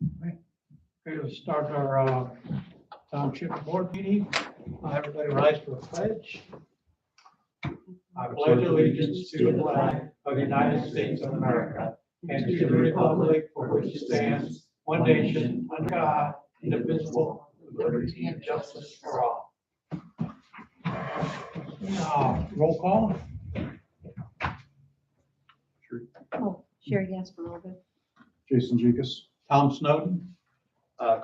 Okay, let's start our Township Board meeting. Everybody rise for a pledge. I pledge allegiance to the flag of the United States of America and to the republic for which it stands, one nation, under God, indivisible, with liberty and justice for all. Roll call. Oh, Sherry Gasparova. Jason Jekus. Tom Snowden.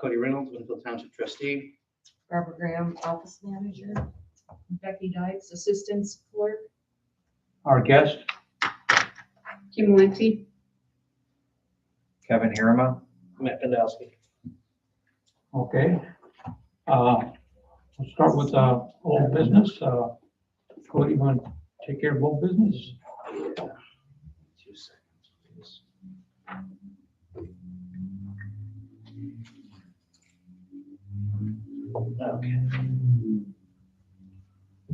Cody Reynolds, Winfield Township Trustee. Barbara Graham, Office Manager. Becky Dykes, Assistant Clerk. Our guest. Kim Lindsay. Kevin Hirama. Matt Pendowski. Okay. We'll start with old business. Cody, you want to take care of old business? 2 seconds, please. Okay.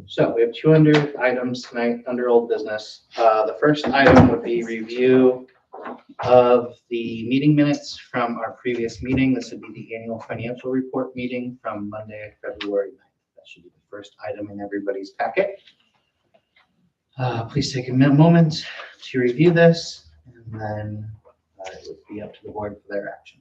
So we have 200 items tonight under old business. The first item would be review of the meeting minutes from our previous meeting. This would be the annual financial report meeting from Monday, February 9th. That should be the first item in everybody's packet. Please take a moment to review this, and then it would be up to the board for their action.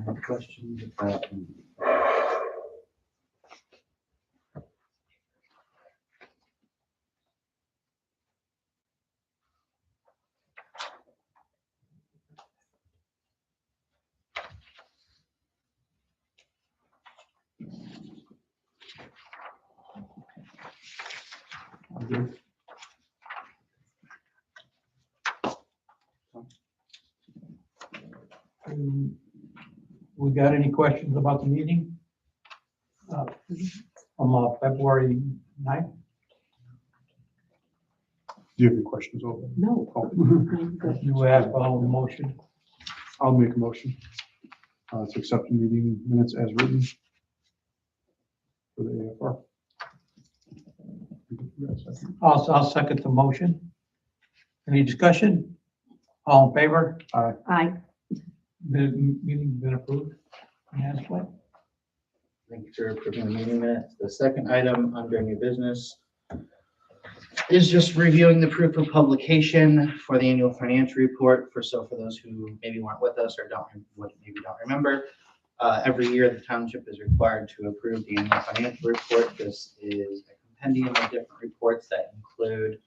Any questions about? We got any questions about the meeting? From February 9th? Do you have any questions over? No. You have a motion. I'll make a motion to accept the meeting minutes as written for the AFR. I'll second the motion. Any discussion? All in favor? Aye. The meeting's been approved. Yes, what? Thank you for approving the meeting minutes. The second item under new business is just reviewing the proof of publication for the annual financial report. For those who maybe weren't with us or maybe don't remember, every year the township is required to approve the annual financial report. This is a compendium of different reports that include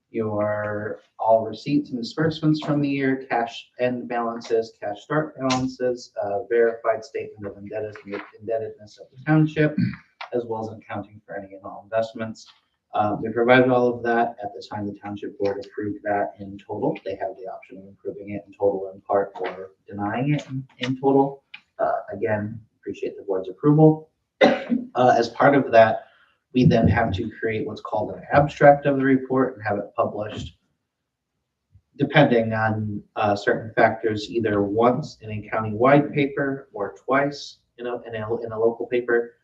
your all receipts and disbursements from the year, cash end balances, cash start balances, verified statement of indebtedness of the township, as well as accounting for any and all investments. We provided all of that at the time the township board approved that in total. They have the option of approving it in total, in part, or denying it in total. Again, appreciate the board's approval. As part of that, we then have to create what's called an abstract of the report and have it published depending on certain factors, either once in a county-wide paper or twice in a local paper.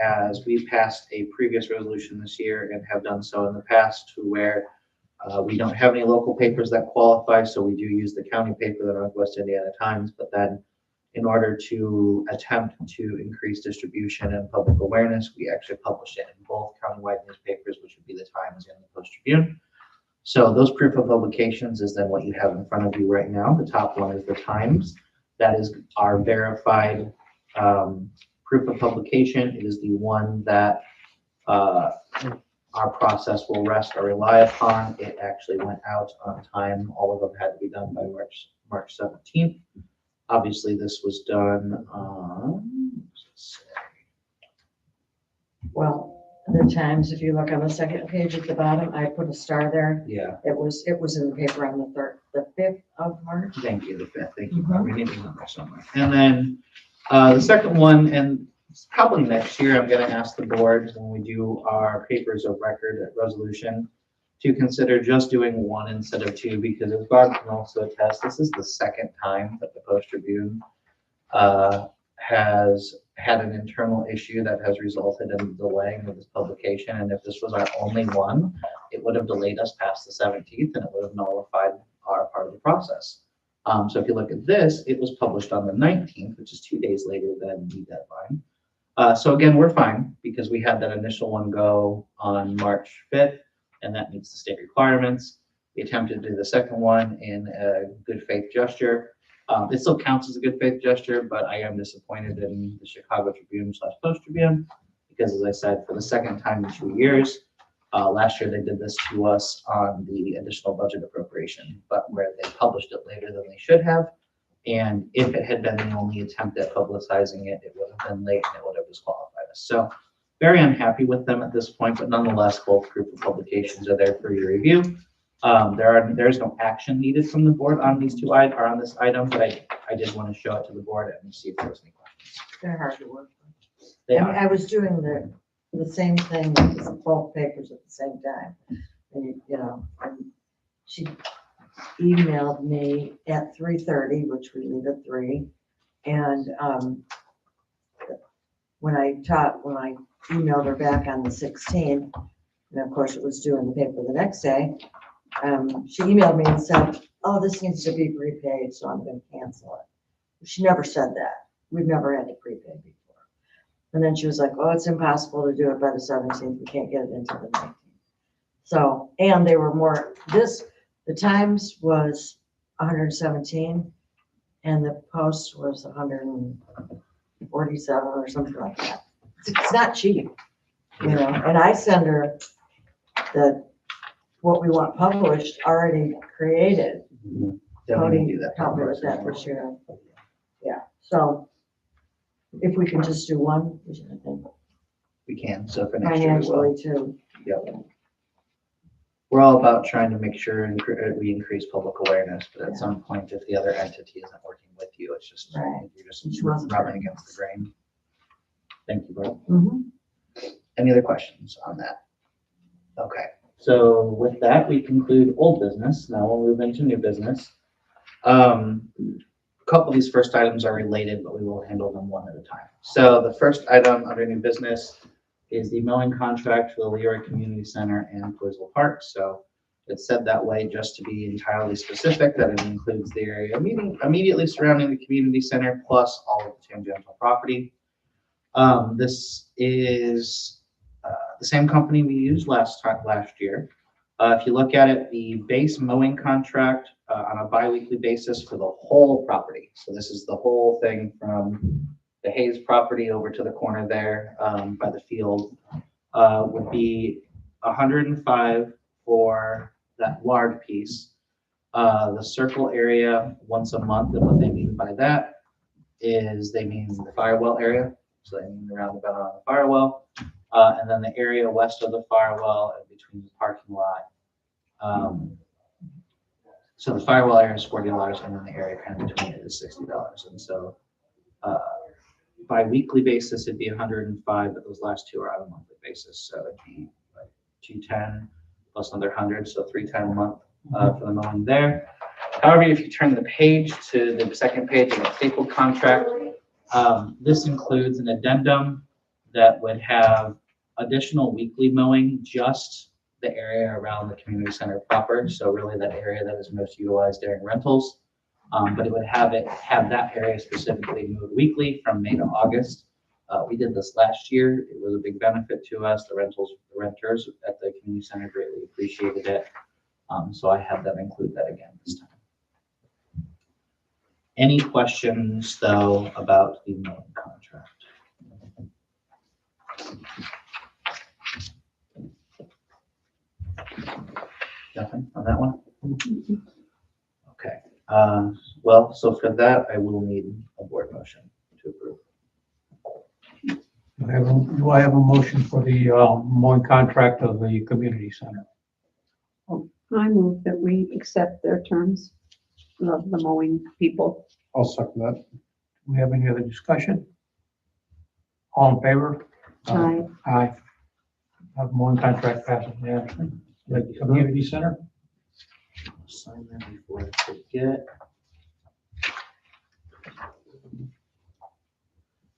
As we passed a previous resolution this year and have done so in the past, to where we don't have any local papers that qualify, so we do use the county paper, the Northwest Indiana Times. But then, in order to attempt to increase distribution and public awareness, we actually publish it in both countywide newspapers, which would be the Times and the Post-Tribune. So those proof of publications is then what you have in front of you right now. The top one is the Times. That is our verified proof of publication. It is the one that our process will rest or rely upon. It actually went out on time. All of them had to be done by March 17th. Obviously, this was done on, Well, the Times, if you look on the second page at the bottom, I put a star there. yeah, It was in the paper on the 5th of March. thank you, the 5th, thank you. We need to go there somewhere. And then the second one, and probably next year, I'm going to ask the board when we do our papers of record resolution to consider just doing one instead of two, because as Bob can also attest, this is the second time that the Post-Tribune has had an internal issue that has resulted in delaying of this publication. And if this was our only one, it would have delayed us past the 17th and it would have nullified our part of the process. So if you look at this, it was published on the 19th, which is 2 days later than the deadline. So again, we're fine because we had that initial one go on March 5th, and that meets the state requirements. We attempted to do the second one in a good faith gesture. It still counts as a good faith gesture, but I am disappointed in the Chicago Tribune / Post-Tribune because, as I said, for the second time in 2 years, last year they did this to us on the additional budget appropriation, but where they published it later than they should have. And if it had been the only attempt at publicizing it, it would have been late and it would have disqualified us. So very unhappy with them at this point, but nonetheless, both proof of publications are there for your review. There is no action needed from the board on these two or on this item, but I did want to show it to the board and see if there was any questions. They're hard to work with. They I mean, are. I was doing the same thing with both papers at the same time. And, and she emailed me at 3:30, which we leave at 3. And when I emailed her back on the 16th, and of course it was due in the paper the next day, she emailed me and said, "Oh, this needs to be prepaid, so I'm going to cancel it." She never said that. We've never had to prepay before. And then she was like, "Oh, it's impossible to do it by the 17th. We can't get it into the 19th." So, and they were the Times was 117 and the Post was 147 or something like that. It's not cheap, and I send her what we want published already created. Definitely do that. Help me with that for sure. Yeah, so if we can just do one, I think We can, so for next year we will. financially too. Yep. We're all about trying to make sure we increase public awareness, but at some point, if the other entity isn't working with you, it's just, Right. you're just Which wasn't rubbing against the grain. Thank you, Brett. Mhm. Any other questions on that? Okay, so with that, we conclude old business. Now we'll move into new business. A couple of these first items are related, but we will handle them one at a time. So the first item under new business is the mowing contract for the Leroy Community Center and Floresville Park. So it's said that way just to be entirely specific, that it includes the area immediately surrounding the community center, plus all of the tangential property. This is the same company we used last year. If you look at it, the base mowing contract on a biweekly basis for the whole property. So this is the whole thing from the Hayes property over to the corner there by the field would be $105 for that large piece. The circle area once a month, and what they mean by that is they mean the firewall area. So they mean around the bend on the firewall. And then the area west of the firewall and between the parking lot. So the firewall area is $40 and then the area kind of between it is $60. And so bi-weekly basis, it'd be 105, but those last two are on a monthly basis. So it'd be like 210 plus another 100, so 310 a month for the mowing there. However, if you turn the page to the second page of the stapled contract, this includes an addendum that would have additional weekly mowing, just the area around the community center proper. So really that area that is most utilized during rentals. But it would have that area specifically moved weekly from May to August. We did this last year. It was a big benefit to us. The renters at the community center greatly appreciated it. So I had them include that again this time. Any questions though about the mowing contract? Nothing on that one? Okay. Well, so for that, I will need a board motion to approve. Do I have a motion for the mowing contract of the community center? I move that we accept their terms of the mowing people. I'll second that. Do we have any other discussion? All in favor? Aye. Aye. Have mowing contract passes unanimously. The community center? Sign that before I forget.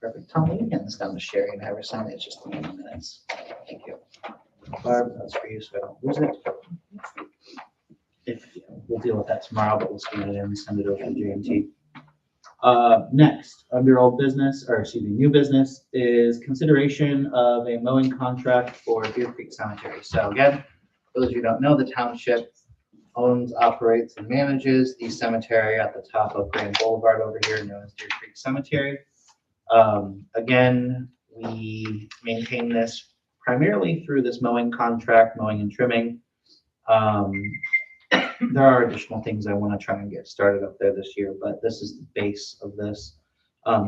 Perfect. Tom, will you get this down to Sherry and have her sign it? It's just 20 minutes. Thank you. Barb, that's for you so I don't lose it. We'll deal with that tomorrow, but we'll scan it in and send it over to JMT. Next, under old business, or excuse me, new business, is consideration of a mowing contract for Deer Creek Cemetery. So again, for those of you who don't know, the township owns, operates, and manages the cemetery at the top of Grand Boulevard over here, known as Deer Creek Cemetery. Again, we maintain this primarily through this mowing contract, mowing and trimming. There are additional things I want to try and get started up there this year, but this is the base of this.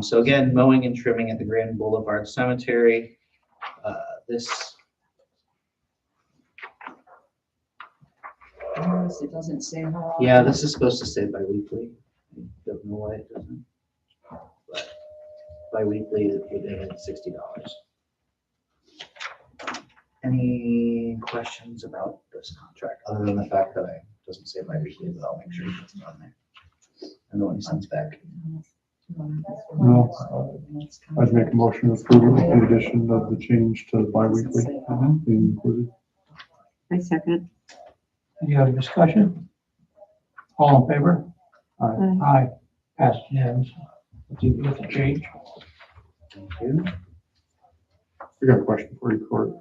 So again, mowing and trimming at the Grand Boulevard Cemetery. It doesn't say how. Yeah, this is supposed to say bi-weekly. I don't know why it doesn't. But bi-weekly, it would have $60. Any questions about this contract, other than the fact that it doesn't say bi-weekly, but I'll make sure he puts it on there. And the one he sends back. No, I'd make a motion to approve it with the addition of the change to bi-weekly being included. I second. Any other discussion? All in favor? Aye. Aye. Passed unanimously. With the change. Thank you. I got a question for you, Cody.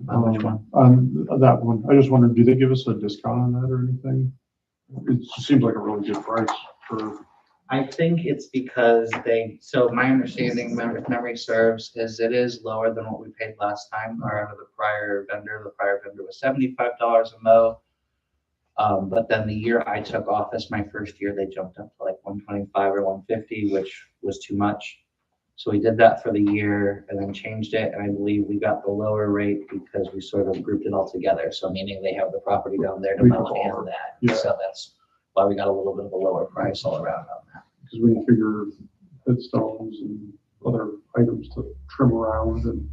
On which one? On that one. I just wondered, do they give us a discount on that or anything? It seems like a really good price for. I think it's because so my understanding, if memory serves, is it is lower than what we paid last time, or under the prior vendor. The prior vendor was $75 a mow. But then the year I took office, my first year, they jumped up to like 125 or 150, which was too much. So we did that for the year and then changed it. And I believe we got the lower rate because we sort of grouped it all together. So meaning they have the property down there to mow and that. Yeah. So that's why we got a little bit of a lower price all around on that. Because when you figure headstones and other items to trim around and.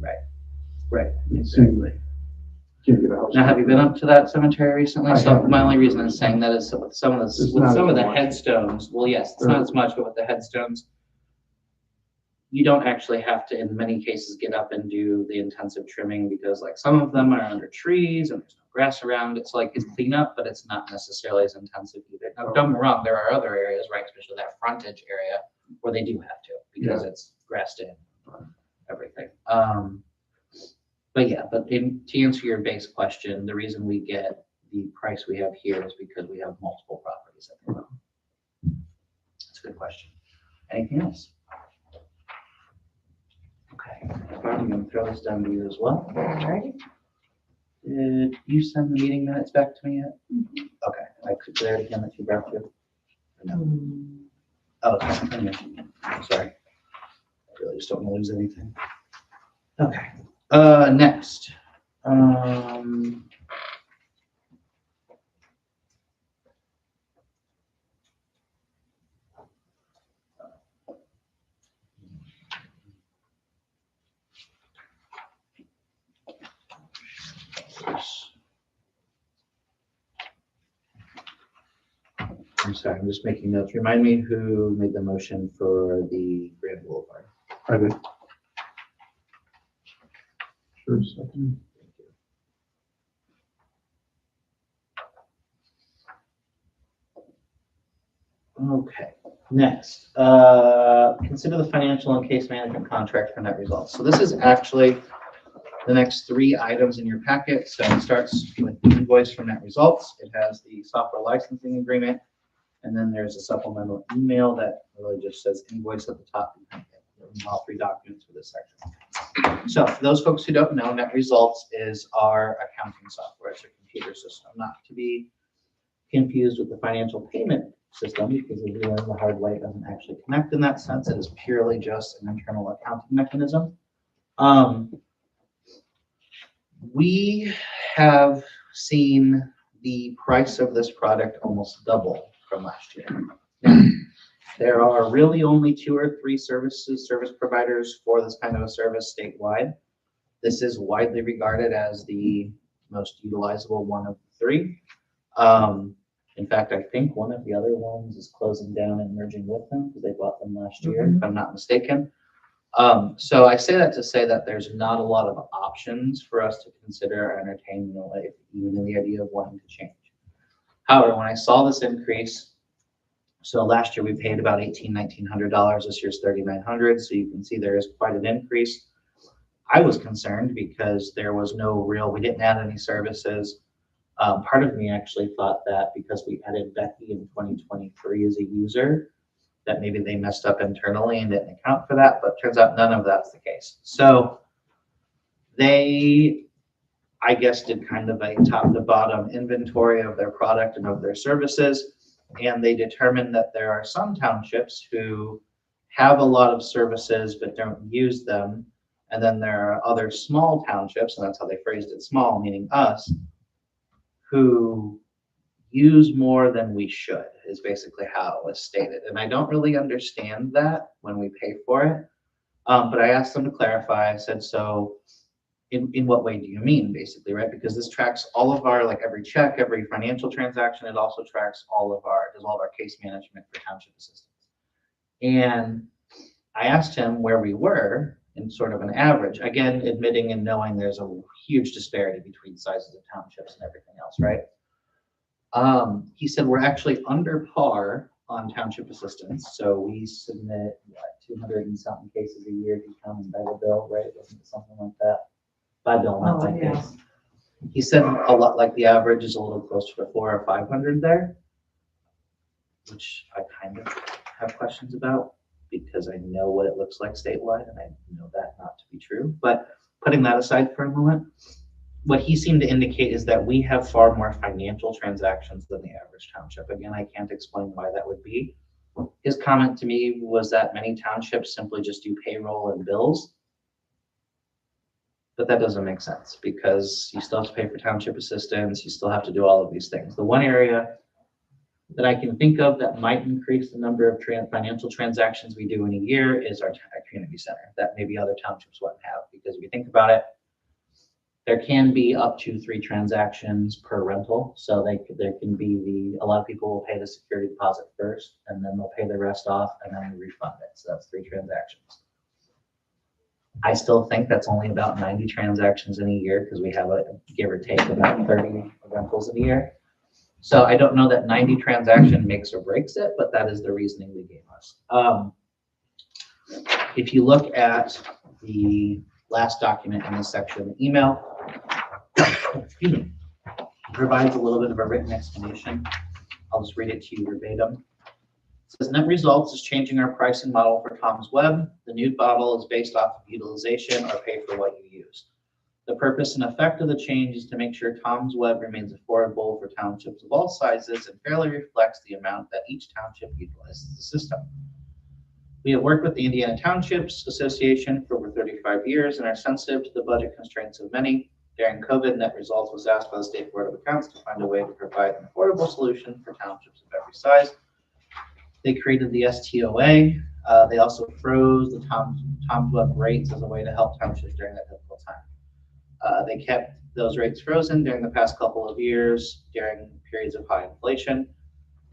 Right. It seems like you can't get a house. Now, have you been up to that cemetery recently? I So haven't. my only reason I'm saying that is with some of It's the not as much. headstones, well, yes, it's not as much, but with the headstones, you don't actually have to, in many cases, get up and do the intensive trimming because like some of them are under trees and there's no grass around. It's like, it's cleanup, but it's not necessarily as intensive either. Now, don't get me wrong, there are other areas, right, especially that frontage area where they do have to because it's grassed in, everything. But yeah, to answer your base question, the reason we get the price we have here is because we have multiple properties at the moment. That's a good question. Anything else? Okay, Barb, I'm gonna throw this down to you as well. Alrighty. Did you send the meeting minutes back to me yet? Okay, I could clear it again if you brought to. No. Oh, okay. I'm sorry. I really just don't want to lose anything. Okay. Next. I'm sorry, I'm just making notes. Remind me who made the motion for the Grand Boulevard. I did. Sure, second. Okay, next, consider the financial and case management contract for net results. So this is actually the next 3 items in your packet. So it starts with the invoice for net results. It has the software licensing agreement, and then there's a supplemental email that really just says invoice at the top. All 3 documents for this section. So for those folks who don't know, net results is our accounting software. It's a computer system, not to be confused with the financial payment system, because if you learn the hard way, it doesn't actually connect in that sense. It is purely just an internal accounting mechanism. We have seen the price of this product almost double from last year. Now, there are really only 2 or 3 service providers for this kind of a service statewide. This is widely regarded as the most utilizable one of the 3. In fact, I think one of the other ones is closing down and merging with them because they bought them last year, if I'm not mistaken. So I say that to say that there's not a lot of options for us to consider or entertain, even in the idea of wanting to change. However, when I saw this increase, so last year we paid about $1,900. This year's $3,900. So you can see there is quite an increase. I was concerned because there was we didn't add any services. Part of me actually thought that because we added Becky in 2023 as a user, that maybe they messed up internally and didn't account for that, but turns out none of that's the case. So they, I guess, did kind of a top to bottom inventory of their product and of their services. And they determined that there are some townships who have a lot of services but don't use them. And then there are other small townships, and that's how they phrased it, small, meaning us, who use more than we should, is basically how it was stated. And I don't really understand that when we pay for it. But I asked them to clarify. I said, so in what way do you mean, basically, right? Because this tracks all of our, like every check, every financial transaction. It also tracks all of our case management for township assistants. And I asked him where we were in sort of an average, again, admitting and knowing there's a huge disparity between sizes of townships and everything else, right? He said we're actually under par on township assistance. So we submit 200 and something cases a year if you count them by the bill, right? Wasn't it something like that? By bill, not by case. He said a lot like the average is a little closer to 400 or 500 there, which I kind of have questions about because I know what it looks like statewide and I know that not to be true. But putting that aside for a moment, what he seemed to indicate is that we have far more financial transactions than the average township. Again, I can't explain why that would be. His comment to me was that many townships simply just do payroll and bills. But that doesn't make sense because you still have to pay for township assistance. You still have to do all of these things. The one area that I can think of that might increase the number of financial transactions we do in a year is our community center that maybe other townships wouldn't have. Because if you think about it, there can be up to 3 transactions per rental. So there can be a lot of people will pay the security deposit first and then they'll pay the rest off and then we refund it. So that's 3 transactions. I still think that's only about 90 transactions in a year because we have give or take about 30 rentals in a year. So I don't know that 90 transaction makes or breaks it, but that is the reasoning they gave us. If you look at the last document in this section, the email, excuse me, provides a little bit of a written explanation. I'll just read it to you verbatim. It says net results is changing our pricing model for Tom's Web. The new model is based off of utilization or pay for what you use. The purpose and effect of the change is to make sure Tom's Web remains affordable for townships of all sizes and fairly reflects the amount that each township utilizes the system. We have worked with the Indiana Townships Association for over 35 years and are sensitive to the budget constraints of many. During COVID, Net Results was asked by the State Board of Accounts to find a way to provide an affordable solution for townships of every size. They created the STOA. They also froze the Tom's Web rates as a way to help townships during that difficult time. They kept those rates frozen during the past couple of years during periods of high inflation.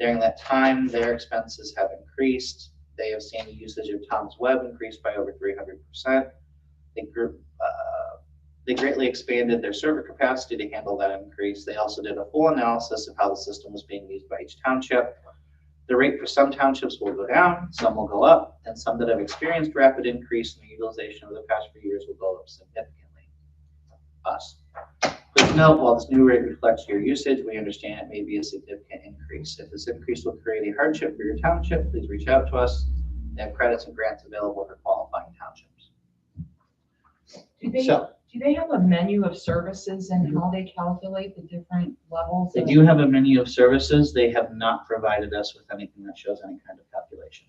During that time, their expenses have increased. They have seen the usage of Tom's Web increase by over 300%. They greatly expanded their server capacity to handle that increase. They also did a full analysis of how the system was being used by each township. The rate for some townships will go down, some will go up, and some that have experienced rapid increase in the utilization over the past few years will go up significantly. Us. Please note, while this new rate reflects your usage, we understand it may be a significant increase. If this increase will create a hardship for your township, please reach out to us. They have credits and grants available for qualifying townships. Do they have a menu of services and how they calculate the different levels? They do have a menu of services. They have not provided us with anything that shows any kind of calculation.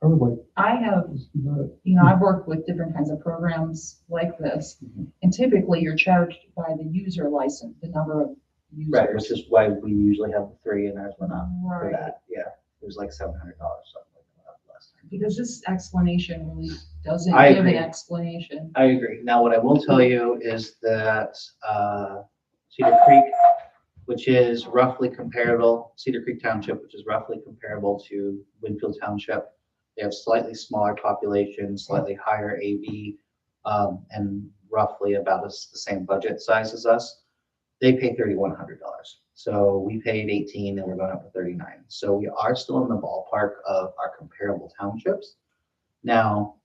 I would like I have, to see that. I've worked with different kinds of programs like this, and typically you're charged by the user license, the number of users. Right, which is why we usually have the 3 and ours went up for Right. that. Yeah, it was like $700 something like that last time. Because this explanation really doesn't I give an agree. explanation. I agree. Now, what I will tell you is that Cedar Creek, which is roughly comparable, Cedar Creek Township, which is roughly comparable to Winfield Township, they have slightly smaller population, slightly higher AV, and roughly about the same budget size as us. They pay $3,100. So we paid 18 and we're going up to 39. So we are still in the ballpark of our comparable townships. Now,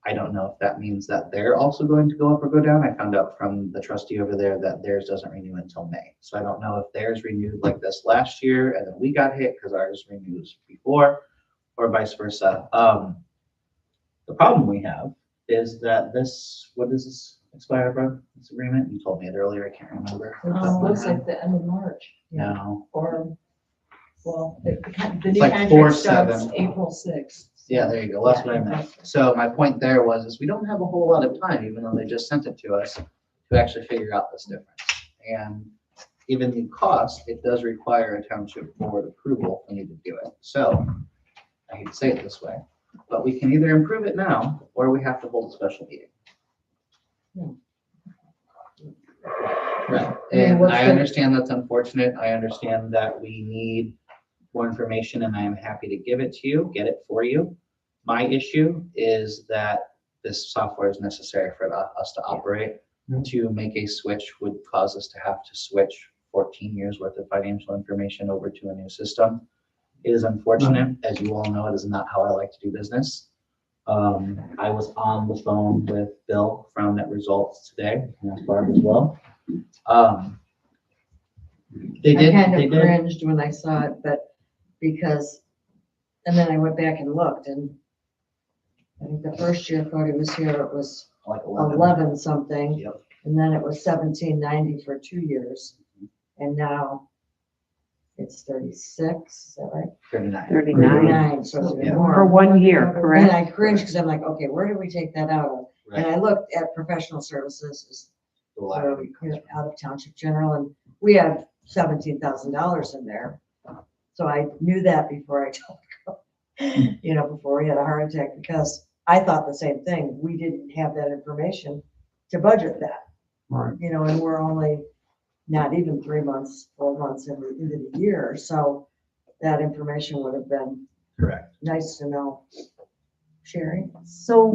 I don't know if that means that they're also going to go up or go down. I found out from the trustee over there that theirs doesn't renew until May. So I don't know if theirs renewed like this last year and then we got hit because ours renews before, or vice versa. The problem we have is that this, what does this expire from, this agreement? You told me it earlier, I can't remember. It looks like the end of March, No, or, well, the new like contract 4/7. starts April 6th. yeah, there you go, that's what I meant. So my point there was we don't have a whole lot of time, even though they just sent it to us, to actually figure out this difference. And given the cost, it does require a township board approval for me to do it. So I hate to say it this way, but we can either improve it now or we have to hold a special meeting. Right, and I understand that's unfortunate. I understand that we need more information and I am happy to give it to you, get it for you. My issue is that this software is necessary for us to operate. To make a switch would cause us to have to switch 14 years worth of financial information over to a new system. It is unfortunate, as you all know, it is not how I like to do business. I was on the phone with Bill from Net Results today, and that's Barb as well. I kind of cringed when I saw it, but because, and then I went back and looked, and I think the first year Cody was here, it was like 11 something. Yep. And then it was 1790 for 2 years. And now it's 36, is that right? 39. 39 so it's Yeah. more. for 1 year, And correct? I cringed because I'm like, okay, where do we take that out of? And Right. I looked at professional services as The for, library. out of Township General, and we have $17,000 in there. So I knew that before I told her, before we had a heart attack, because I thought the same thing. We didn't have that information to budget that, Right. and we're only not even 3 months, 4 months into the year. So that information would have been Correct. nice to know. Sherry? So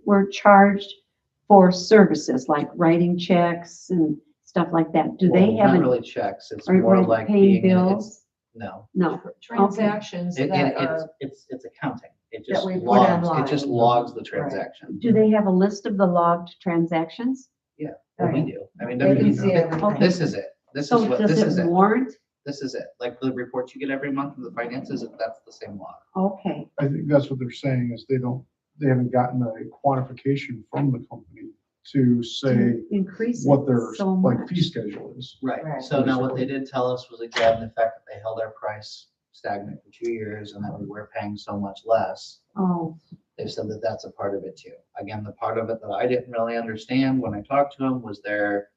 we're charged for services like writing checks and stuff like that. Do they Well, have not an, really checks, it's are more we like paying being, bills? no. No, Transactions that are, It's accounting. It That just we put logs, online. it just logs the transaction. do they have a list of the logged transactions? What we do. I mean, They can see this everything. this is it. This So is what, does this is it it. warrant? This is it. Like the reports you get every month from the finances, that's the same log. Okay, I think that's what they're saying is they haven't gotten a quantification from the company to say increase it what their so like much. fee schedule is. Right. So now what they did tell us was again, the fact that they held our price stagnant for 2 years and that we were paying so much less. Oh, They said that that's a part of it too. Again, the part of it that I didn't really understand when I talked to them was their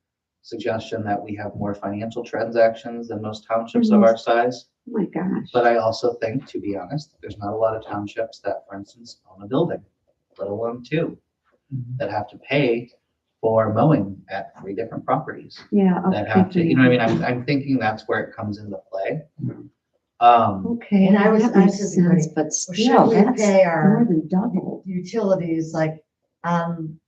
suggestion that we have more financial transactions than most townships of our size. oh my gosh. But I also think, to be honest, there's not a lot of townships that, for instance, own a building, let alone 2, that have to pay for mowing at 3 different properties Yeah. that have to, you know what I mean? I'm thinking that's where it comes into play. Okay, And I was- that I makes was sense, thinking, but Well, still, should we that's pay our more than double. utilities like on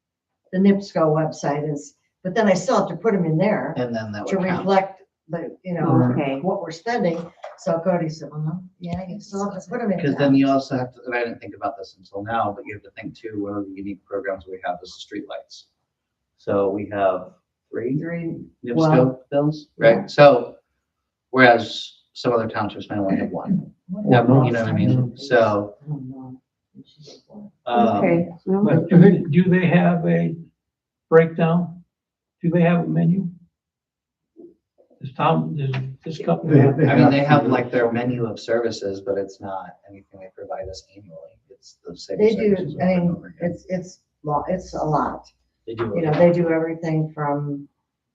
the NIPSCO website is, but then I still have to put them in there And then that to would count. reflect the, Okay. what we're spending. So Cody said, well, no, yeah, you still have to put them in. Because then you also have to, and I didn't think about this until now, but you have to think too, one of the unique programs we have is the streetlights. So we have 3 Three, NIPSCO bills, right? So whereas some other townships may only have 1. Yeah, you know what I mean? So, I don't know. Okay. well, But do they have a breakdown? Do they have a menu? Does this company have? I mean, they have like their menu of services, but it's not anything they provide us annually. It's the same They do, services I over and mean, over again. it's a lot. They do. They do everything from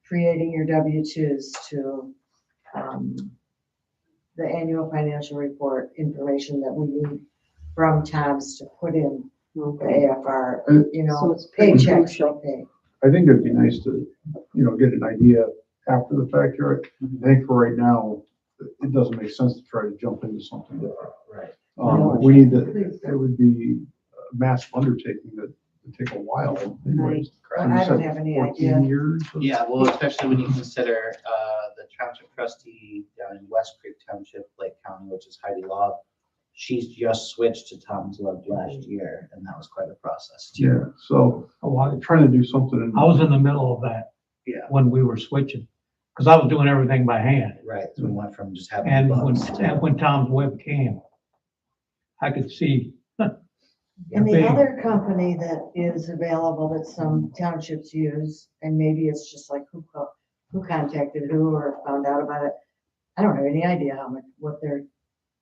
creating your W-2s to, the annual financial report information that we need from tabs to put in the Okay. AFR, So it's pretty paychecks, crucial. pay. I think it'd be nice to, get an idea after the fact here. I think for right now, it doesn't make sense to try to jump into something different. Right. We need to, it would be a massive undertaking that would take a while anyways. Well, I don't have any 14 idea. years? Yeah, well, especially when you consider, the township trustee down in West Creek Township, Lake County, which is Heidi Love. She's just switched to Tom's Love last year, and that was quite a process too. Yeah, so I'm trying to do something. I was in the middle of that Yeah, when we were switching, because I was doing everything by hand. right. So we went from just having And books to. when Tom's Web came, I could see. And the big. other company that is available that some townships use, and maybe it's just like who contacted who or found out about it. I don't have any idea how much, what their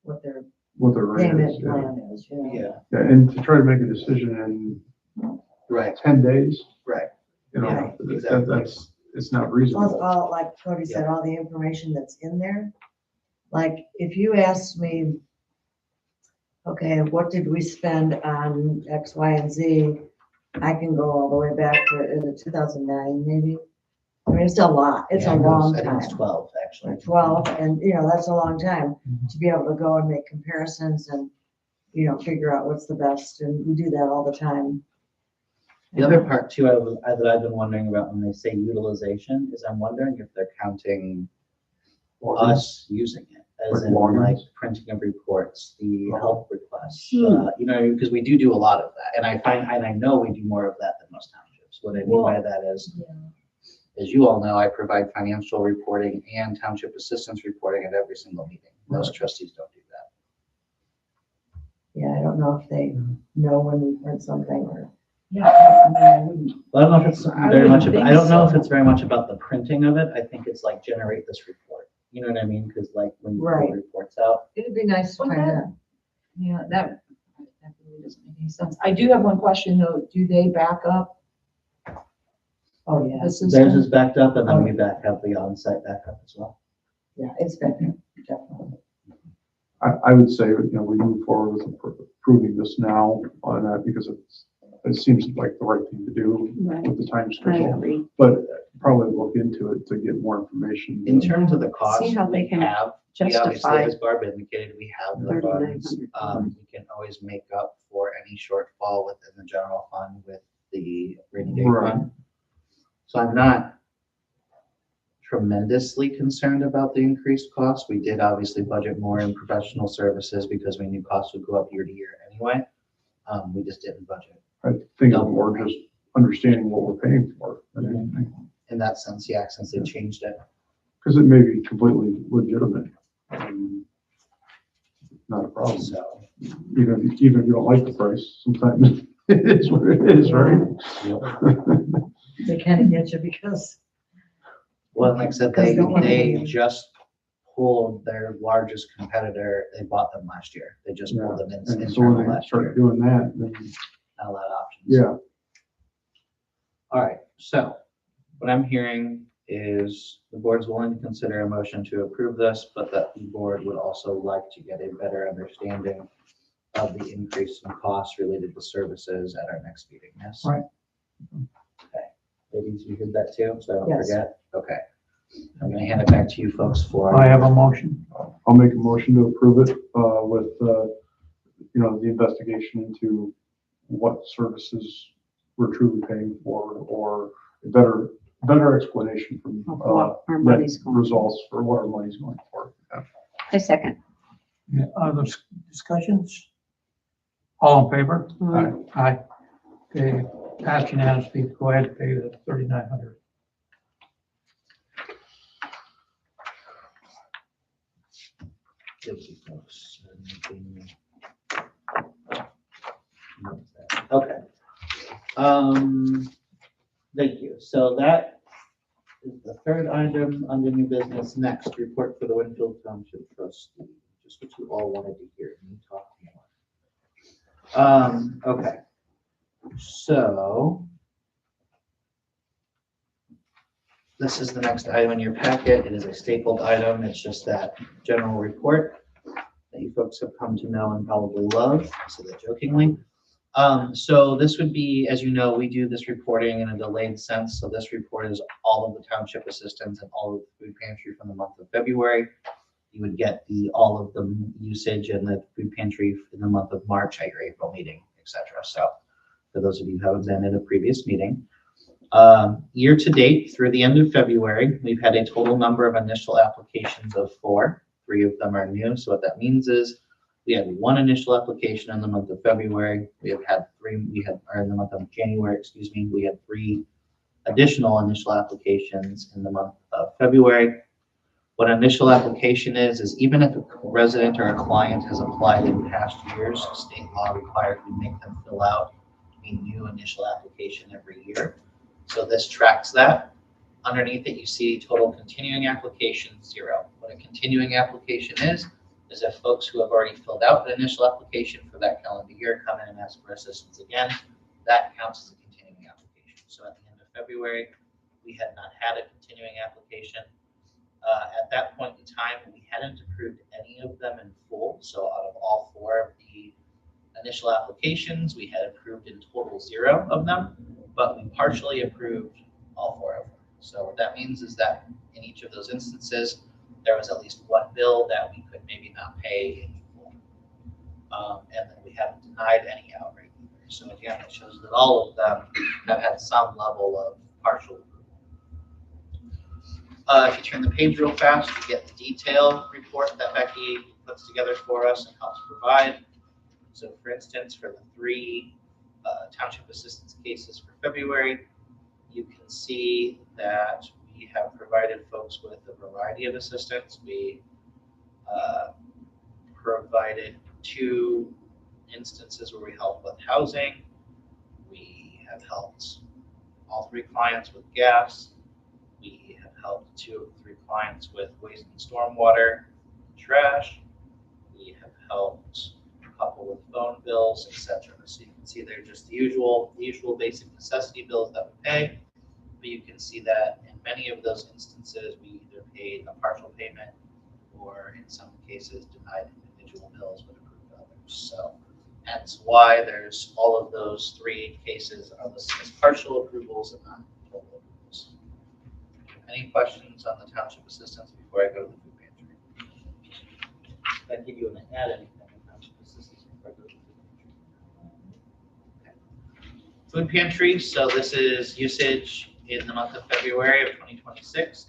What the rate is. payment Yeah. plan is, Yeah, Yeah, and to try to make a decision in right, 10 days, right. Yeah, exactly. it's not Plus reasonable. all, like Cody said, all the information that's in there. Like, if you ask me, okay, what did we spend on X, Y, and Z? I can go all the way back to, is it 2009 maybe? I mean, it's a lot, it's Yeah, a it goes- long I think it's time. 12, actually. Or 12, and, that's a long time to be able to go and make comparisons and, figure out what's the best, and we do that all the time. The other part too, that I've been wondering about when they say utilization, is I'm wondering if they're counting us using it, as Like in like logins? printing of reports, the Oh. help requests, Hmm. because we do a lot of that. And I know we do more of that than most townships. What I mean by that is, as you all know, I provide financial reporting and township assistance reporting at every single meeting. Most trustees don't do that. Yeah, I don't know if they know when we print something or. Yeah, I mean, I wouldn't. Well, I don't know if it's I very much, wouldn't I don't know think if so. it's very much about the printing of it. I think it's like generate this report. You know what I mean? Because like when you Right. put reports out. It'd be nice to Well, find that- out. Yeah, that really doesn't make any sense. I do have one question though. Do they back up Oh, yeah, the Theirs system? is backed up and then we have the on-site backup as well. yeah, it's been, definitely. I would say, we move forward with approving this now on that because it seems like the right thing to do Right. with the time I schedule. agree. But probably look into it to get more information. In terms of the cost, See how they we can have, we obviously, justify as Barb indicated, we have the funds. 3,900. We can always make up for any shortfall within the general fund with the rainy day Right. fund. So I'm not tremendously concerned about the increased cost. We did obviously budget more in professional services because we knew costs would go up year to year anyway. We just didn't budget. I think it's more just understanding what we're paying for than anything. In that sense, yeah, since they changed it. Because it may be completely legitimate. Not a problem. So, Even if you don't like the price, sometimes it is what it is, right? They kind of get you because, well, like I said, Because no one- they just pulled their largest competitor. They bought them last year. They just pulled them in And so internal when they last start year. doing that, then, Not a lot of options. yeah, All right, so what I'm hearing is the board's willing to consider a motion to approve this, but that the board would also like to get a better understanding of the increase in costs related to services at our next meeting, yes? Right. Okay. Ladies, you heard that too, so I don't Yes. forget? Okay. I'm gonna hand it back to you folks for. I have a motion. I'll make a motion to approve it, with, you know, the investigation into what services we're truly paying for, or a better explanation from, Of what our net money's going. results for what our money's going for. Yeah. I second. Any other discussions? All in favor? Aye. Aye. Okay, passed unanimously. Go ahead and pay the 3,900. Thank you, folks. Okay. Thank you. So that is the third item under new business. Next, report for the Winfield Township Trustee. Just what you all wanted to hear me talk more. Okay. So this is the next item in your packet. It is a stapled item. It's just that general report that you folks have come to know and probably love. I say that jokingly. So this would be, as you know, we do this reporting in a delayed sense. So this report is all of the township assistants and all of the food pantry from the month of February. You would get all of the usage and the food pantry in the month of March at your April meeting, etc. So for those of you who haven't been in a previous meeting, year to date through the end of February, we've had a total number of initial applications of 4. 3 of them are new. So what that means is we had 1 initial application in the month of February. We have had 3. Or in the month of January, excuse me, we had 3 additional initial applications in the month of February. What an initial application is even if a resident or a client has applied in past years, state law requires we make them fill out a new initial application every year. So this tracks that. Underneath it, you see total continuing applications 0. What a continuing application is if folks who have already filled out an initial application for that calendar year come in and ask for assistance again, that counts as a continuing application. So at the end of February, we had not had a continuing application. At that point in time, we hadn't approved any of them in full. So out of all 4 of the initial applications, we had approved in total 0 of them, but we partially approved all 4 of them. So what that means is that in each of those instances, there was at least 1 bill that we could maybe not pay in full. And then we haven't denied any outright either. So again, it shows that all of them have had some level of partial approval. If you turn the page real fast, you get the detail report that Becky puts together for us and helps provide. So for instance, for the 3 township assistance cases for February, you can see that we have provided folks with a variety of assistance. We provided 2 instances where we helped with housing. We have helped all 3 clients with gas. We have helped 2 of 3 clients with waste and stormwater, trash. We have helped a couple with phone bills, etc. So you can see they're just the usual basic necessity bills that we pay. But you can see that in many of those instances, we either paid a partial payment or in some cases denied individual bills but approved others. So hence why there's all of those 3 cases are listed as partial approvals and not total approvals. Any questions on the township assistance before I go to the food pantry? Becky, do you want to add anything on township assistance before I go to the food pantry? Okay. Food pantry, so this is usage in the month of February of 2026.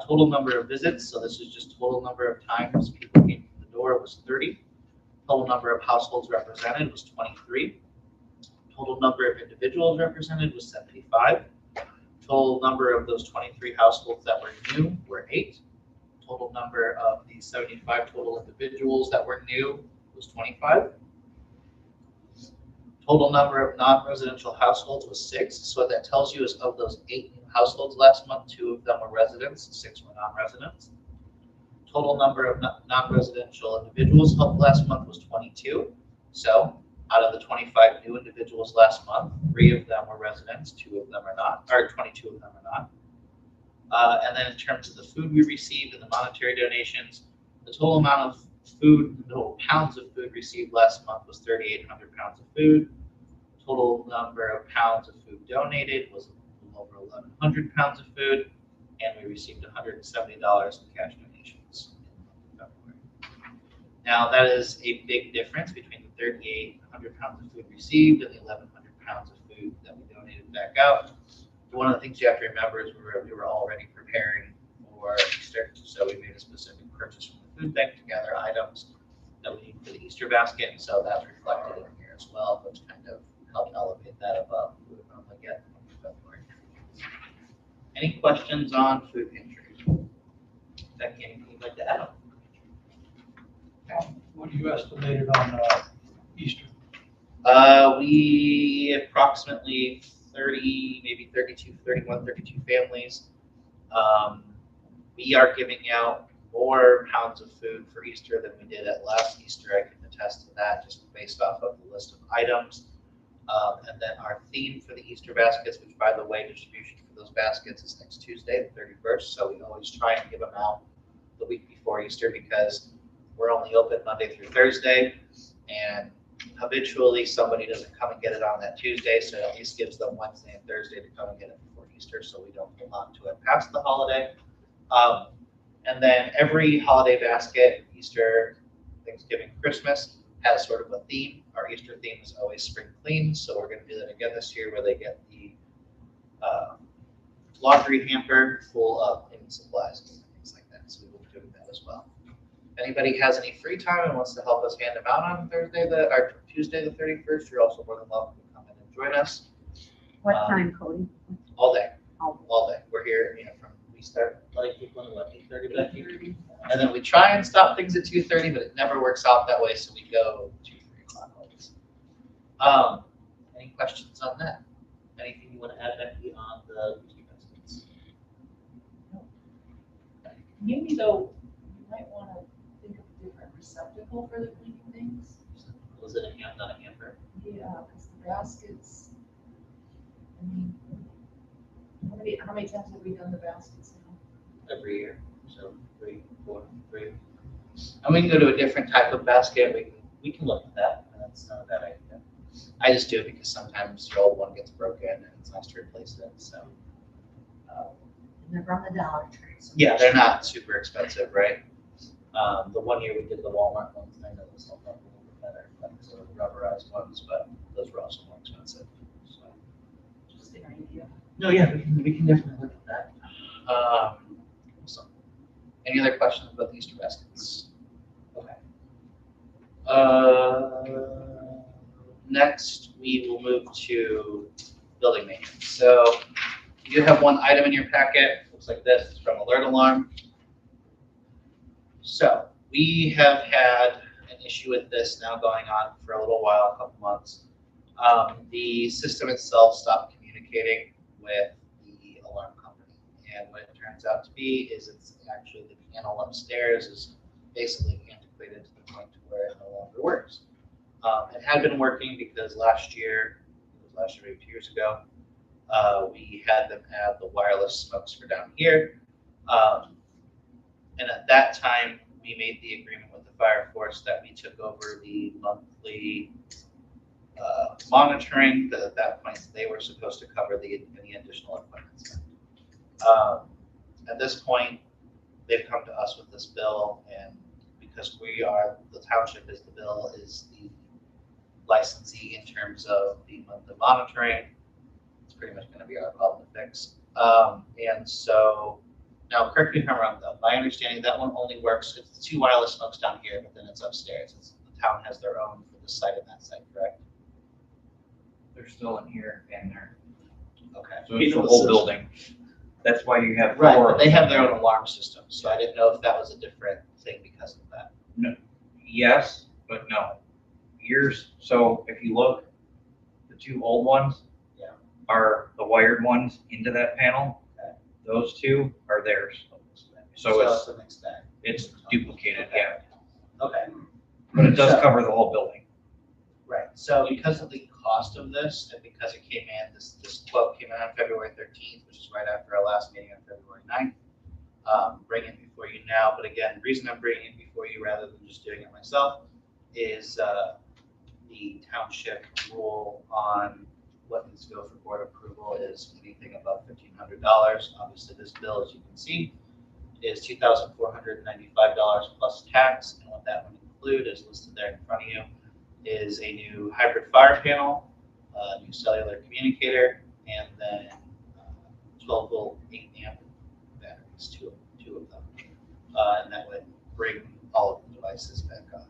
Total number of visits, so this is just total number of times people came through the door was 30. Total number of households represented was 23. Total number of individuals represented was 75. Total number of those 23 households that were new were 8. Total number of the 75 total individuals that were new was 25. Total number of non-residential households was 6. So what that tells you is of those 8 new households last month, 2 of them were residents, 6 were non-residents. Total number of non-residential individuals helped last month was 22. So out of the 25 new individuals last month, 3 of them were residents, 2 of them are not, or 22 of them are not. And then in terms of the food we received and the monetary donations, the total amount of food, the total pounds of food received last month was 3,800 pounds of food. Total number of pounds of food donated was over 1,100 pounds of food, and we received $170 in cash donations in February. Now, that is a big difference between the 3,800 pounds of food received and the 1,100 pounds of food that we donated back out. One of the things you have to remember is we were already preparing for Easter, so we made a specific purchase from the food bank to gather items that we need for the Easter basket, and so that's reflected in here as well, which kind of helped elevate that above what we would normally get in February. Any questions on food pantry? Becky, anything you'd like to add? What do you estimated on Easter? We approximately 30, maybe 32, 31, 32 families. We are giving out more pounds of food for Easter than we did at last Easter. I can attest to that just based off of the list of items. And then our theme for the Easter baskets, which by the way, distribution for those baskets is next Tuesday, the 31st. So we always try and give them out the week before Easter because we're only open Monday through Thursday. And habitually somebody doesn't come and get it on that Tuesday. So it at least gives them Wednesday and Thursday to come and get it before Easter. So we don't hold on to it past the holiday. And then every holiday basket, Easter, Thanksgiving, Christmas, has sort of a theme. Our Easter theme is always spring clean, so we're going to do that again this year where they get the laundry hamper full of cleaning supplies and things like that. So we will be doing that as well. If anybody has any free time and wants to help us hand them out on Tuesday the 31st, you're also more than welcome to come in and join us. What time, Cody? All day. Oh. All day. We're here, we start letting people in at 8:30, Becky? And then we try and stop things at 2:30, but it never works out that way, so we go 2, 3 o'clock always. Any questions on that? Anything you want to add, Becky, on the two baskets? Maybe though, you might want to think of a different receptacle for the cleaning things. Was it a ham, not a hamper? Yeah, because the baskets, I mean, how many times have we done the baskets now? Every year, so 3, 4, 3. And we can go to a different type of basket. We can look at that. That's not a bad idea. I just do it because sometimes your old one gets broken and it's nice to replace it. So. They're from the Dollar Tree. So Yeah, they're not super expensive, right? The one year we did the Walmart ones, I know those held up a little bit better, like sort of rubberized ones, but those were also more expensive. So. Just an idea. No, yeah, we can definitely look at that. Awesome. Any other questions about the Easter baskets? Okay. Next, we will move to building maintenance. So you have one item in your packet. Looks like this. It's from Alert Alarm. So we have had an issue with this now going on for a little while, a couple months. The system itself stopped communicating with the alarm company. And what it turns out to be is it's actually the panel upstairs is basically antiquated to the point to where it no longer works. It had been working because last year, maybe 2 years ago, we had them add the wireless smokes for down here. And at that time, we made the agreement with the fire force that we took over the monthly monitoring, that at that point they were supposed to cover any additional equipment. At this point, they've come to us with this bill, and because the township is the licensee in terms of the monthly monitoring, it's pretty much going to be our problem to fix. And so now, correct me if I'm wrong, though. My understanding, that one only works, it's 2 wireless smokes down here, but then it's upstairs. The town has their own for this site and that site, correct? They're still in here and there. Okay. So it's the whole building. That's why you have Right, 4. but they have their own alarm system, so I didn't know if that was a different thing because of that. Yes, but no. So if you look, the 2 old ones Yeah. are the wired ones into that panel. Okay. Those 2 are theirs. So So it's the next day. it's duplicated, yeah. Okay. But it does So- cover the whole building. Right, so because of the cost of this, and because it came in, this quote came in on February 13th, which is right after our last meeting on February 9th. Bringing it before you now, but again, the reason I'm bringing it before you rather than just doing it myself is the township rule on what needs to go for board approval is anything above $1,500. Obviously, this bill, as you can see, is $2,495 plus tax, and what that would include is listed there in front of you, is a new hybrid fire panel, a new cellular communicator, and then 12 volt 8 amp batteries, two of them. And that would bring all of the devices back on.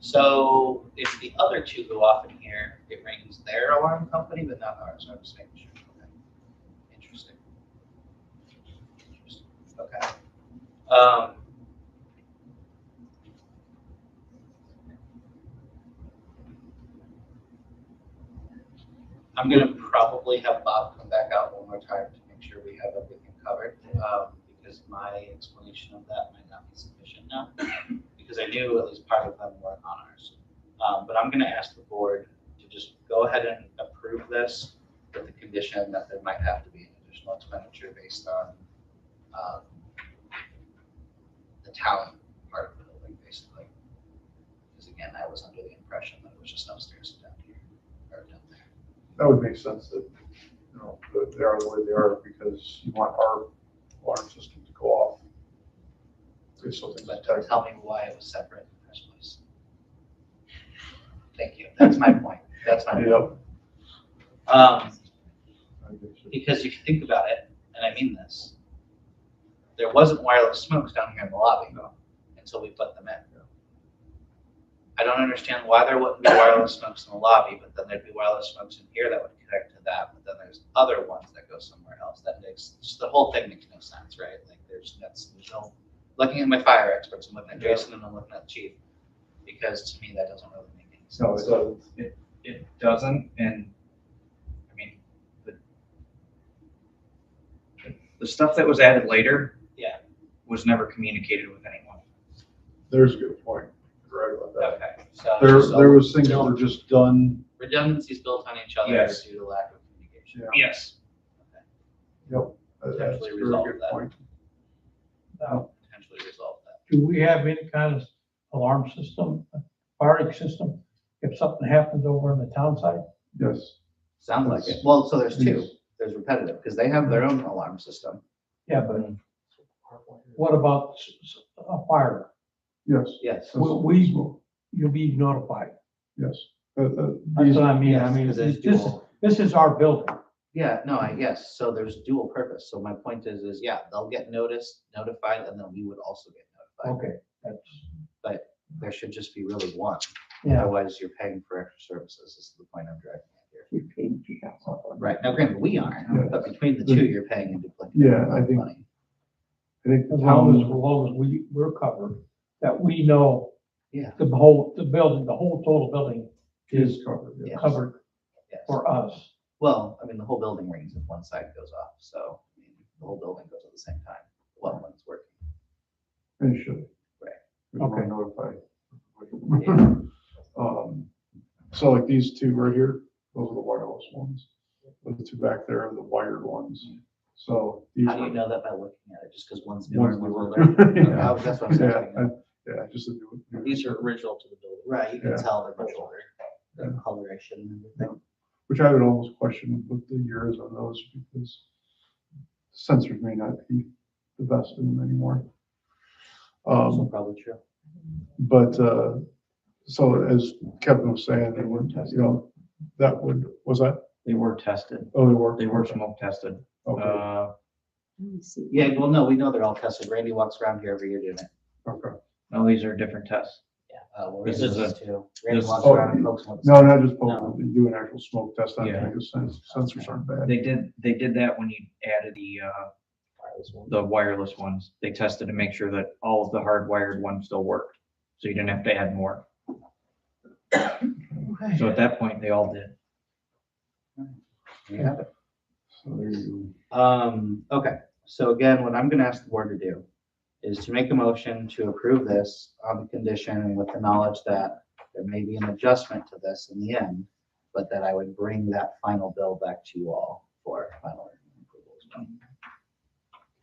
So if the other two go off in here, it rings their alarm company, but not ours. I'm just making sure. Okay. Interesting. Okay. I'm gonna probably have Bob come back out one more time to make sure we have everything covered, because my explanation of that might not be sufficient now, because I knew at least part of them weren't on ours. But I'm gonna ask the board to just go ahead and approve this with the condition that there might have to be an additional expenditure based on the town part of the building, basically. Because again, I was under the impression that it was just upstairs and down here, or down there. That would make sense that, that they are the way they are because you want our alarm system to go off. Okay, so things But detect. tell me why it was separate in the first place. Thank you. That's my point. That's my point. Yep. Because if you think about it, and I mean this, there wasn't wireless smokes down here in the lobby until we put them in. I don't understand why there wouldn't be wireless smokes in the lobby, but then there'd be wireless smokes in here that would connect to that. But then there's other ones that go somewhere else. That makes just the whole thing makes no sense, right? Like there's no looking at my fire experts. I'm looking at Jason and I'm looking at the chief because to me that doesn't really make any sense. No, So it doesn't, and I mean, the stuff that was added later. Yeah. Was never communicated with anyone. there's a good point. You're right about that. Okay. So There was things that were just done. redundancies built on each other Yes. due to lack of communication. Yeah. Yes. Yep. That's a Potentially very resolve good that. point. Potentially resolve that. Do we have any kind of alarm system, firing system, if something happens over on the town side? Yes. Sounds like it. Well, so there's two. There's repetitive because they have their own alarm system. Yeah, but what about a fire? Yes. Yes. You'll be notified. Yes. That's what I mean. I Yes, mean, 'cause there's this dual- this is our building. Yeah, no, yes. So there's dual purpose. So my point is yeah, they'll get notified, and then we would also get notified. Okay, that's, There should just be really one. yeah. Otherwise, you're paying for extra services. This is the point I'm driving at here. We paid $2,000. Right. Now, granted, we aren't, Yeah. but between the two, you're paying a duplicate. Yeah, I think- money. I think the As long town, as we're covered, that we know Yeah. the building, the whole total building is is covered. Yeah. covered Yes. for us. Well, I mean, the whole building rings if one side goes off. So I mean, the whole building goes at the same time. Well, when it's working. And it should. Right. We want to Okay. notify. Yeah. So like these two right here, those are the wireless ones. The two back there are the wired ones. So. these How do you are- know that by looking at it? Just because one's newer and one's older? Yeah. Okay, that's what I'm saying. Yeah, just to do it. These are original to the building. Right, you can Yeah. tell they're much older. The coloration and everything. Which I would almost question with the years on those because sensors may not be the best in them anymore. Also probably true. But, so as Kevin was saying, they weren't, was that, They were tested. oh, they were? They were smoke tested. Okay, Let me see. Yeah, well, no, we know they're all tested. Randy walks around here every year doing it. okay. No, these are different tests. Yeah. Well, This Randy is does too. Randy this- walks oh, around and pokes them with. No, not just, No. they do an actual smoke test on it, Yeah. because sensors aren't bad. They did that when you added the wireless ones. They tested to make sure that all of the hardwired ones still worked. So you didn't have to add more. So at that point, they all did. There you have it. So there you Okay, so again, what I'm gonna ask the board to do is to make a motion to approve this on the condition and with the knowledge that there may be an adjustment to this in the end, but that I would bring that final bill back to you all for final approval as well.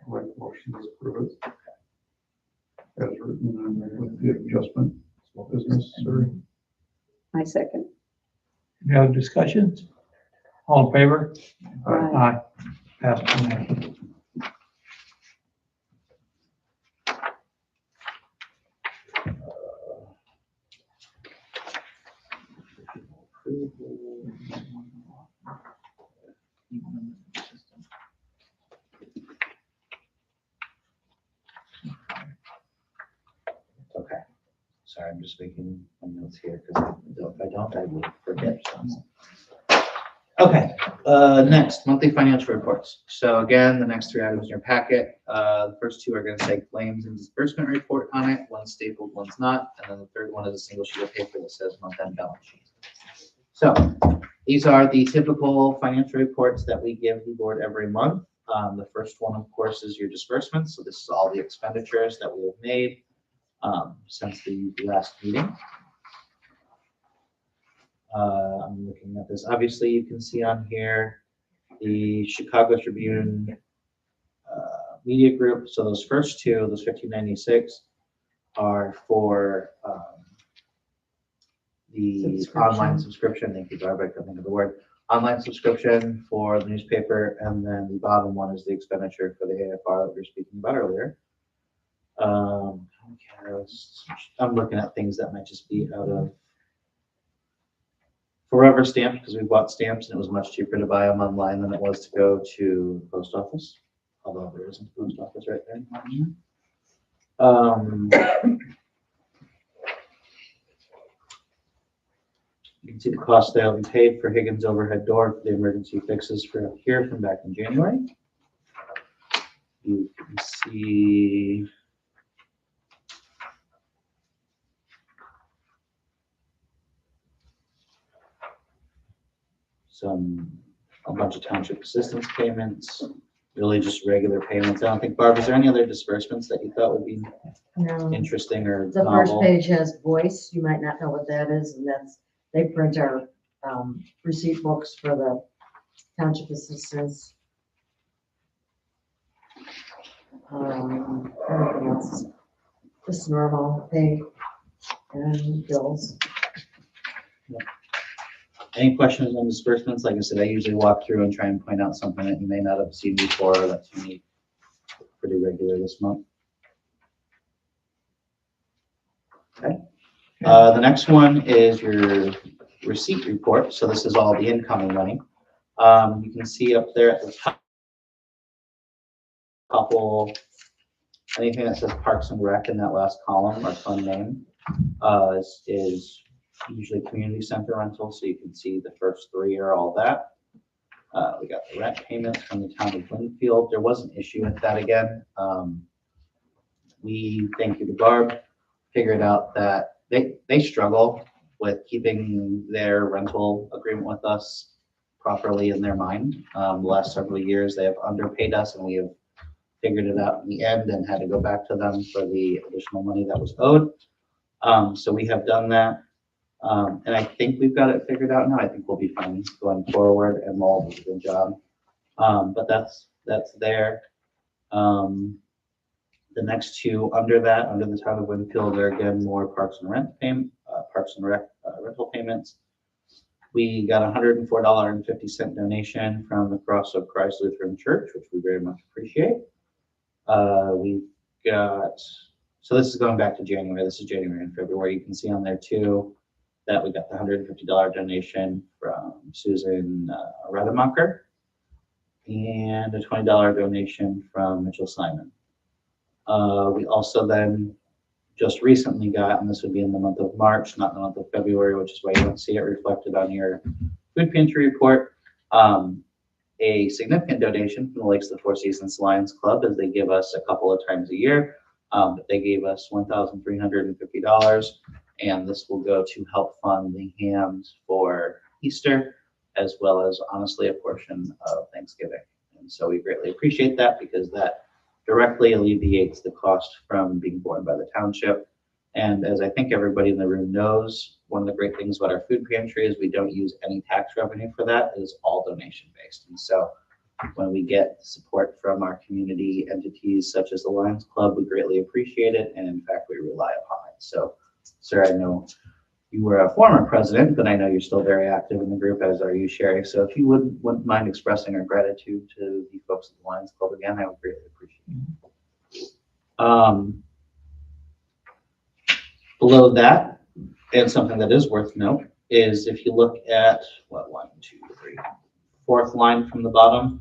go. Make a motion to approve it. As written and with the adjustment as necessary. I second. Any other discussions? All in favor? Aye. Aye. Passed unanimously. Okay. Sorry, I'm just making my notes here because if I don't, I will forget something. Okay, next, monthly financial reports. So again, the next three items in your packet, the first two are gonna say claims and disbursement report on it. One's stapled, one's not. And then the third one is a single sheet of paper that says month-end balance sheet. So these are the typical financial reports that we give the board every month. The first one, of course, is your disbursements. So this is all the expenditures that we have made since the last meeting. I'm looking at this. Obviously, you can see on here the Chicago Tribune Media Group. So those first two, those 1596, are for the online subscription. Thank you, Barbara. I couldn't think of the word. Online subscription for the newspaper, and then the bottom one is the expenditure for the AFR that we were speaking about earlier. I'm looking at things that might just be out of forever stamped because we bought stamps and it was much cheaper to buy them online than it was to go to the post office. Although there isn't a post office right there. You can see the cost that we paid for Higgins overhead door for the emergency fixes for here from back in January. You can see a bunch of township assistance payments, really just regular payments. I don't think, Barb, is there any other disbursements that you thought would be No. interesting or The first novel? page has voice. You might not know what that is, and they print our receipt books for the township assistants. Everything else is just normal pay and bills. Any questions on disbursements? Like I said, I usually walk through and try and point out something that you may not have seen before or that's unique. Pretty regular this month. Okay. The next one is your receipt report. So this is all the incoming money. You can see up there at the top, anything that says Parks and Rec in that last column or fund name is usually community center rental. So you can see the first three are all that. We got the rent payments from the town of Winfield. There was an issue with that again. We, thank you to Barb, figured out that they struggle with keeping their rental agreement with us properly in their mind. The last several years, they have underpaid us and we have figured it out in the end and had to go back to them for the additional money that was owed. So we have done that. And I think we've got it figured out now. I think we'll be fine going forward and we'll do a good job. But that's there. The next two under that, under the town of Winfield, are again more Parks and Rec rental payments. We got a $104.50 donation from the Cross of Christ Lutheran Church, which we very much appreciate. We've got, so this is going back to January. This is January and February. You can see on there too that we got the $150 donation from Susan Rademacher and a $20 donation from Mitchell Simon. We also then just recently got, and this would be in the month of March, not in the month of February, which is why you don't see it reflected on your food pantry report, a significant donation from the Lakes of the Four Seasons Lions Club, as they give us a couple of times a year. But they gave us $1,350, and this will go to help fund the hams for Easter, as well as honestly a portion of Thanksgiving. And so we greatly appreciate that because that directly alleviates the cost from being borne by the township. And as I think everybody in the room knows, one of the great things about our food pantry is we don't use any tax revenue for that. It is all donation based. And so when we get support from our community entities such as the Lions Club, we greatly appreciate it. And in fact, we rely upon it. So, sir, I know You were a former president, but I know you're still very active in the group, as are you, Sherry. So if you wouldn't mind expressing our gratitude to the folks at the Lions Club again, I would greatly appreciate it. Below that, and something that is worth note, is if you look at, what, 1, 2, 3, fourth line from the bottom,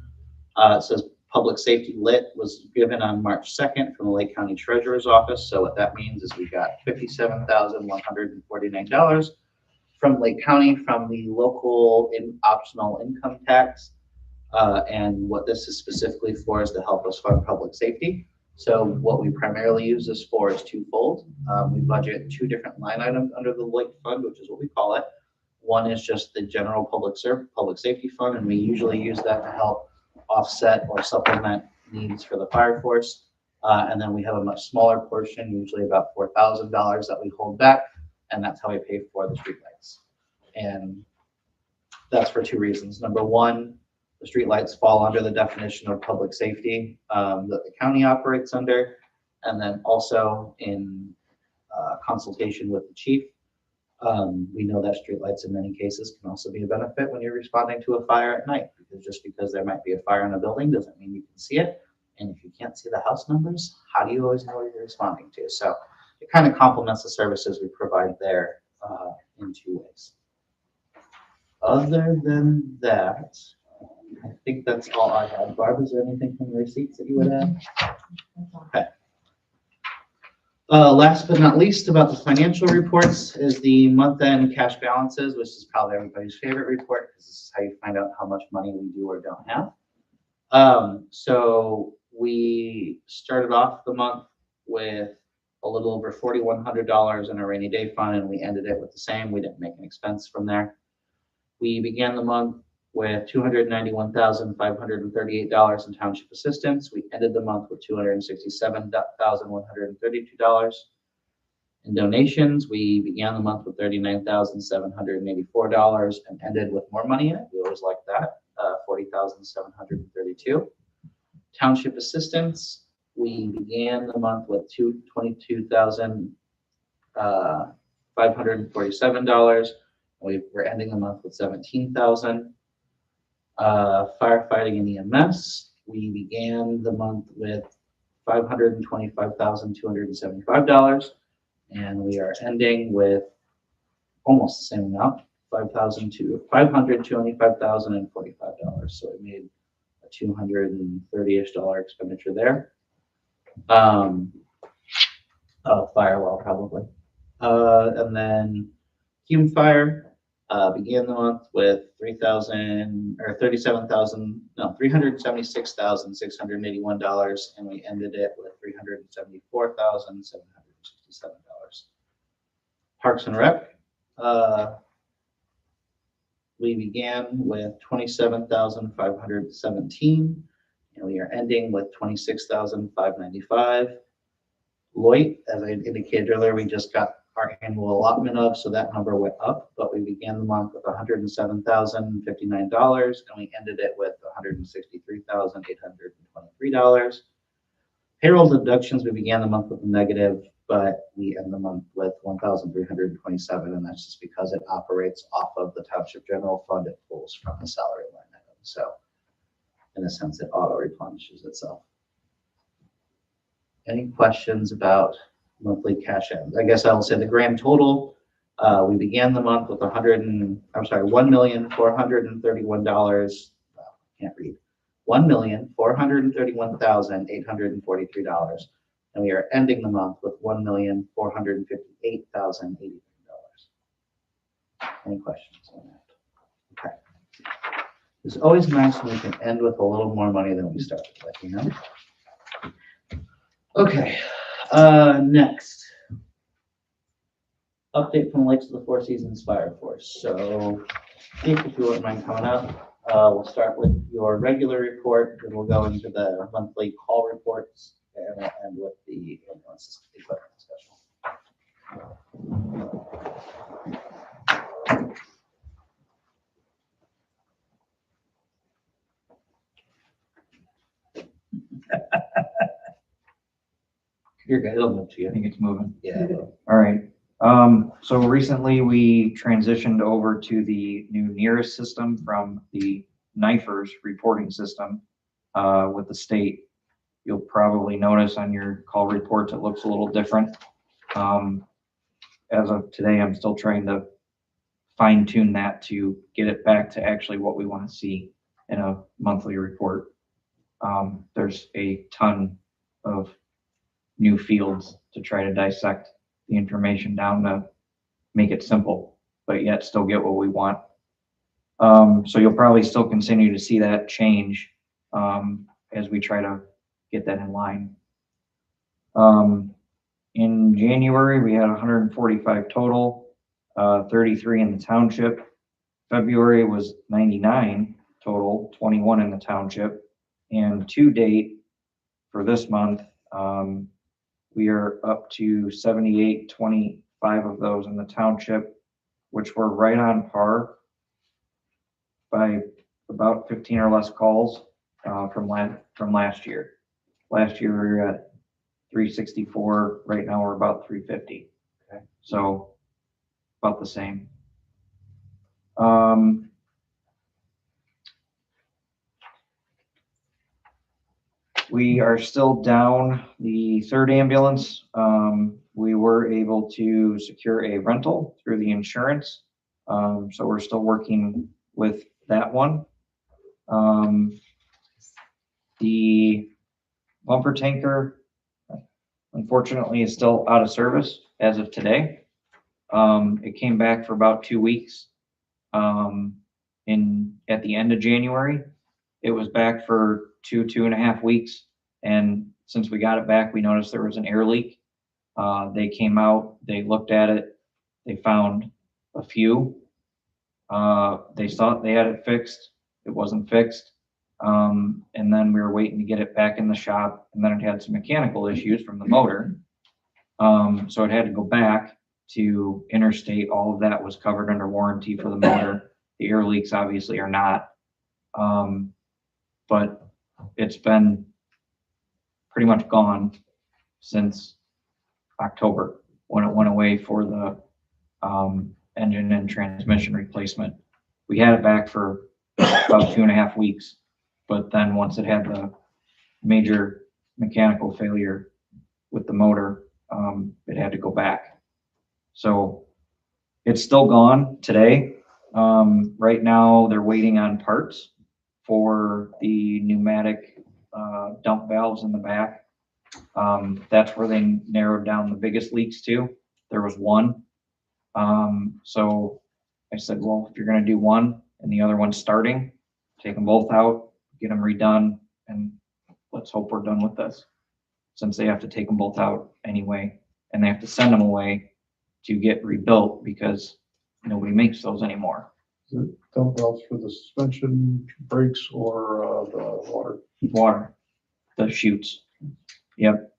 it says public safety lit was given on March 2nd from the Lake County Treasurer's Office. So what that means is we got $57,149 from Lake County from the local optional income tax. And what this is specifically for is to help us fund public safety. So what we primarily use this for is twofold. We budget 2 different line items under the Lake Fund, which is what we call it. One is just the general public safety fund, and we usually use that to help offset or supplement needs for the fire force. And then we have a much smaller portion, usually about $4,000 that we hold back, and that's how we pay for the streetlights. And that's for 2 reasons. Number one, the streetlights fall under the definition of public safety that the county operates under. And then also in consultation with the chief, we know that streetlights in many cases can also be a benefit when you're responding to a fire at night, because just because there might be a fire in a building doesn't mean you can see it. And if you can't see the house numbers, how do you always know what you're responding to? So it kind of complements the services we provide there in 2 ways. Other than that, I think that's all I had. Barb, is there anything from the receipts that you would add? Okay. Last but not least, about the financial reports is the month-end cash balances, which is probably everybody's favorite report because this is how you find out how much money we do or don't have. So we started off the month with a little over $4,100 in a rainy day fund, and we ended it with the same. We didn't make an expense from there. We began the month with $291,538 in township assistance. We ended the month with $267,132 in donations. We began the month with $39,784 and ended with more money in it. We always like that, $40,732. Township assistance, we began the month with $22,547. We're ending the month with $17,000. Firefighting and EMS, we began the month with $525,275, and we are ending with almost the same amount, $525,045,045. So we made a $230-ish expenditure there. Firewall probably, and then Hume Fire. Began the month with $376,681, and we ended it with $374,767. Parks and Rec, we began with $27,517, and we are ending with $26,595. Lloyd, as I indicated earlier, we just got our annual allotment of, so that number went up, but we began the month with $107,059, and we ended it with $163,823. Payroll deductions, we began the month with a negative, but we end the month with $1,327, and that's just because it operates off of the Township General Fund. It pulls from the salary line item, so in a sense, it auto replenishes itself. Any questions about monthly cash ends? I guess I will say the grand total. We began the month with $1,431,000. Can't read. $1,431,843, and we are ending the month with $1,458,083. Any questions on that? Okay. It's always nice when we can end with a little more money than we started with, you know? Okay. Next, update from Lakes of the Four Seasons Fire Force. So, Chief, if you wouldn't mind coming up, we'll start with your regular report, then we'll go into the monthly call reports, and we'll end with the ambulance equipment special. You're good. It'll move to you. I think it's moving. Yeah. All right. So recently we transitioned over to the new nearest system from the NIFERS reporting system, with the state. You'll probably notice on your call reports, it looks a little different. As of today, I'm still trying to fine tune that to get it back to actually what we want to see in a monthly report. There's a ton of new fields to try to dissect the information down to make it simple, but yet still get what we want. So you'll probably still continue to see that change as we try to get that in line. In January, we had 145 total, 33 in the township. February was 99 total, 21 in the township. And to date, for this month, we are up to 78, 25 of those in the township, which were right on par by about 15 or less calls from last year. Last year we were at 364. Right now we're about 350. Okay. So about the same. We are still down the third ambulance. We were able to secure a rental through the insurance. So we're still working with that one. The bumper tanker, unfortunately, is still out of service as of today. It came back for about 2 weeks. At the end of January, it was back for 2.5 weeks. And since we got it back, we noticed there was an air leak. They came out, they looked at it, they found a few. They thought they had it fixed. It wasn't fixed. And then we were waiting to get it back in the shop, and then it had some mechanical issues from the motor. So it had to go back to interstate. All of that was covered under warranty for the motor. The air leaks obviously are not. But it's been pretty much gone since October when it went away for the engine and transmission replacement. We had it back for about 2.5 weeks, but then once it had the major mechanical failure with the motor, it had to go back. So it's still gone today. Right now they're waiting on parts for the pneumatic dump valves in the back. That's where they narrowed down the biggest leaks to. There was one. So I said, well, if you're going to do one and the other one's starting, take them both out, get them redone, and let's hope we're done with this, since they have to take them both out anyway, and they have to send them away to get rebuilt because nobody makes those anymore. Is it dump valves for the suspension, brakes, or the Water, the chutes. Yep.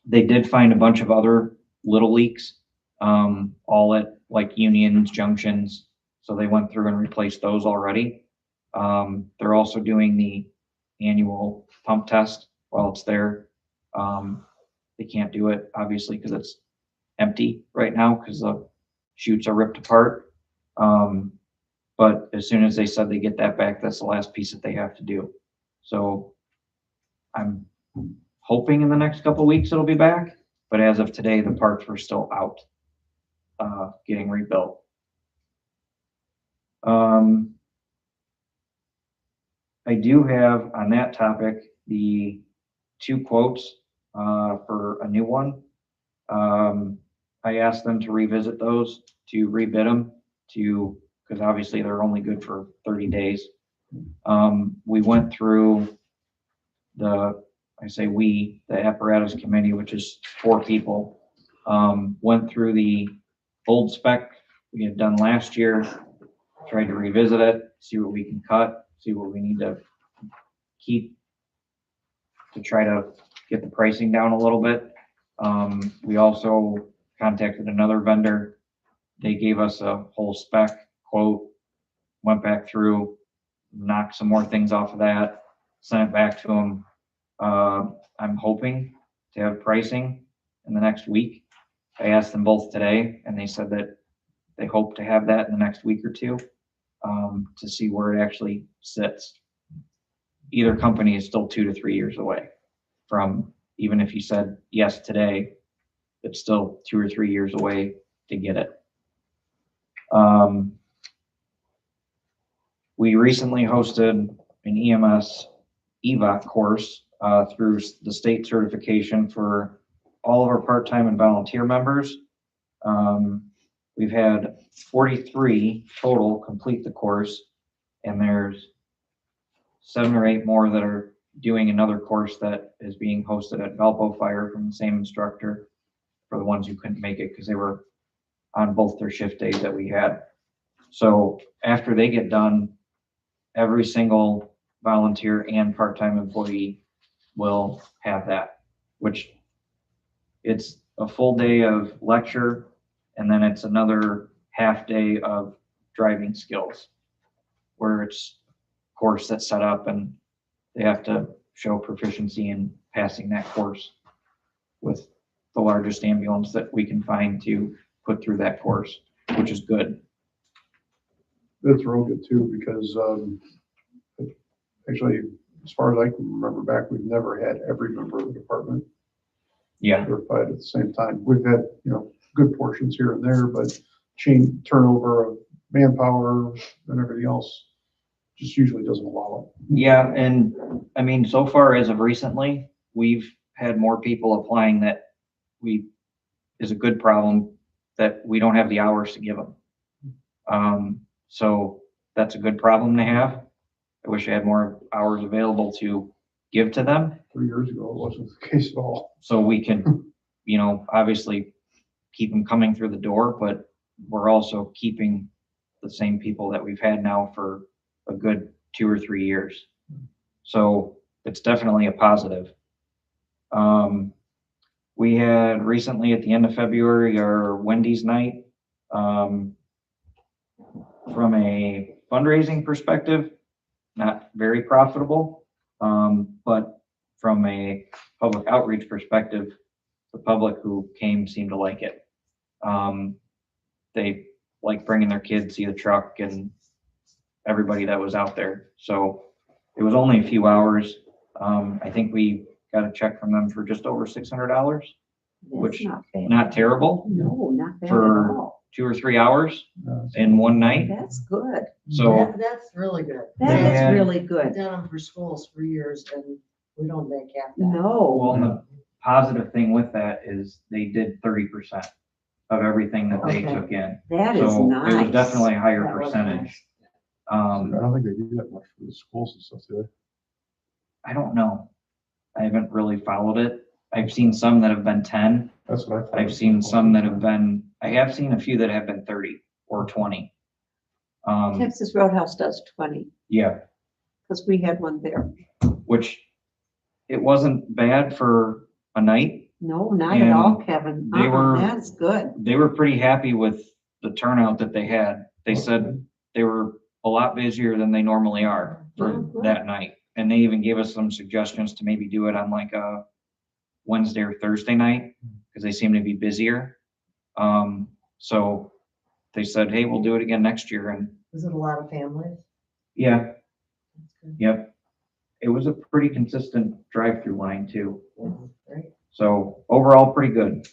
They did find a bunch of other little leaks, all at like unions, junctions. So they went through and replaced those already. They're also doing the annual pump test while it's there. They can't do it obviously because it's empty right now because the chutes are ripped apart. But as soon as they said they get that back, that's the last piece that they have to do. So I'm hoping in the next couple of weeks it'll be back, but as of today, the parts were still out, getting rebuilt. I do have on that topic the 2 quotes for a new one. I asked them to revisit those, to rebid them, because obviously they're only good for 30 days. We went through the apparatus committee, which is 4 people, went through the old spec we had done last year, tried to revisit it, see what we can cut, see what we need to keep to try to get the pricing down a little bit. We also contacted another vendor. They gave us a whole spec quote, went back through, knocked some more things off of that, sent it back to them. I'm hoping to have pricing in the next week. I asked them both today, and they said that they hope to have that in the next week or two, to see where it actually sits. Either company is still 2 to 3 years away from, even if you said yes today, it's still 2 or 3 years away to get it. We recently hosted an EMS EVA course through the state certification for all of our part-time and volunteer members. We've had 43 total complete the course, and there's 7 or 8 more that are doing another course that is being hosted at Valpo Fire from the same instructor for the ones who couldn't make it because they were on both their shift days that we had. So after they get done, every single volunteer and part-time employee will have that, which it's a full day of lecture, and then it's another half day of driving skills, where it's a course that's set up and they have to show proficiency in passing that course with the largest ambulance that we can find to put through that course, which is good. That's real good too, because, actually, as far as I can remember back, we've never had every member of the department Yeah. certified at the same time. We've had, good portions here and there, but turnover of manpower and everything else just usually doesn't allow it. Yeah, and I mean, so far as of recently, we've had more people applying that is a good problem that we don't have the hours to give them. So that's a good problem to have. I wish I had more hours available to give to them. 3 years ago, it wasn't the case at all. So we can, obviously keep them coming through the door, but we're also keeping the same people that we've had now for a good 2 or 3 years. So it's definitely a positive. We had recently at the end of February, our Wendy's night. From a fundraising perspective, not very profitable. But from a public outreach perspective, the public who came seemed to like it. They like bringing their kids, see the truck and everybody that was out there. So it was only a few hours. I think we got a check from them for just over $600, which That's not bad. not terrible No, not bad at for all. 2 or 3 hours in one night. That's good. So That's really good. That is Yeah. really I've good. done them for schools for years and we don't make half that. No, well, and the positive thing with that is they did 30% of everything that they Okay. took in. that is So it nice. was definitely a higher That was percentage. nice. I don't think they do that much for the schools and stuff, do I don't know. I haven't really followed it. I've seen some that have been 10. they? That's what I thought. I've seen some that have been, I have seen a few that have been 30 or 20. Texas Roadhouse does 20, Yeah, because we had one there. which it wasn't bad for a night. No, not at all, Kevin. they were- That's good. They were pretty happy with the turnout that they had. They said they were a lot busier than they normally are for Mhm. that night. And they even gave us some suggestions to maybe do it on like a Wednesday or Thursday night, because they seem to be busier. So they said, hey, we'll do it again next year. And Is it a lot of families? yeah, That's good. yep. It was a pretty consistent drive-through line too. Great. So overall, pretty good.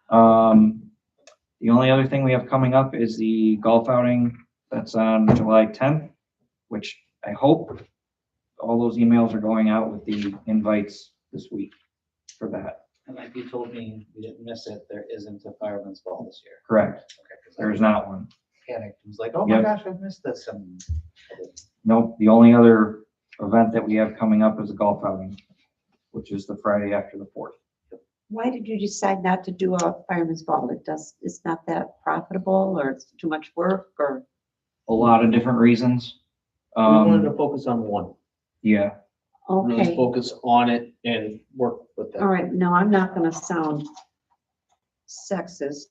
The only other thing we have coming up is the golf outing that's on July 10th, which I hope all those emails are going out with the invites this week for that. And like you told me, we didn't miss it, there isn't a fireman's ball this year. Correct. Okay, 'cause I There's not one. panicked, I was like, oh my Yep. gosh, I've missed this, and I didn't. Nope. The only other event that we have coming up is a golf outing, which is the Friday after the 4th. Why did you decide not to do a fireman's ball? It's not that profitable, or it's too much work, or? A lot of different reasons. We wanted to Um, focus on one, yeah, really Okay, focus on it and work with all that. right. No, I'm not gonna sound sexist,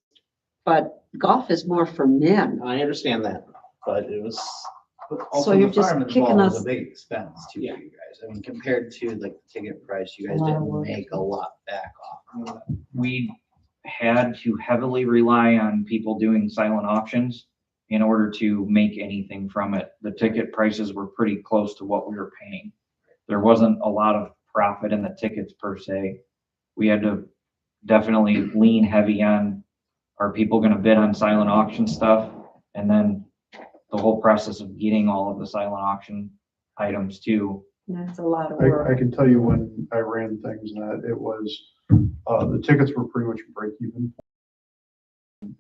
but golf is more for men. I understand that, but it was, But So also you're the just fireman's kicking ball was us- a big expense too for you guys. I mean, compared to like the ticket price, you guys A lot of didn't work. make a lot back off of that. we had to heavily rely on people doing silent auctions in order to make anything from it. The ticket prices were pretty close to what we were paying. There wasn't a lot of profit in the tickets per se. We had to definitely lean heavy on, are people gonna bid on silent auction stuff? And then the whole process of getting all of the silent auction items too. That's a lot of I work. can tell you when I ran things that it was, the tickets were pretty much break even.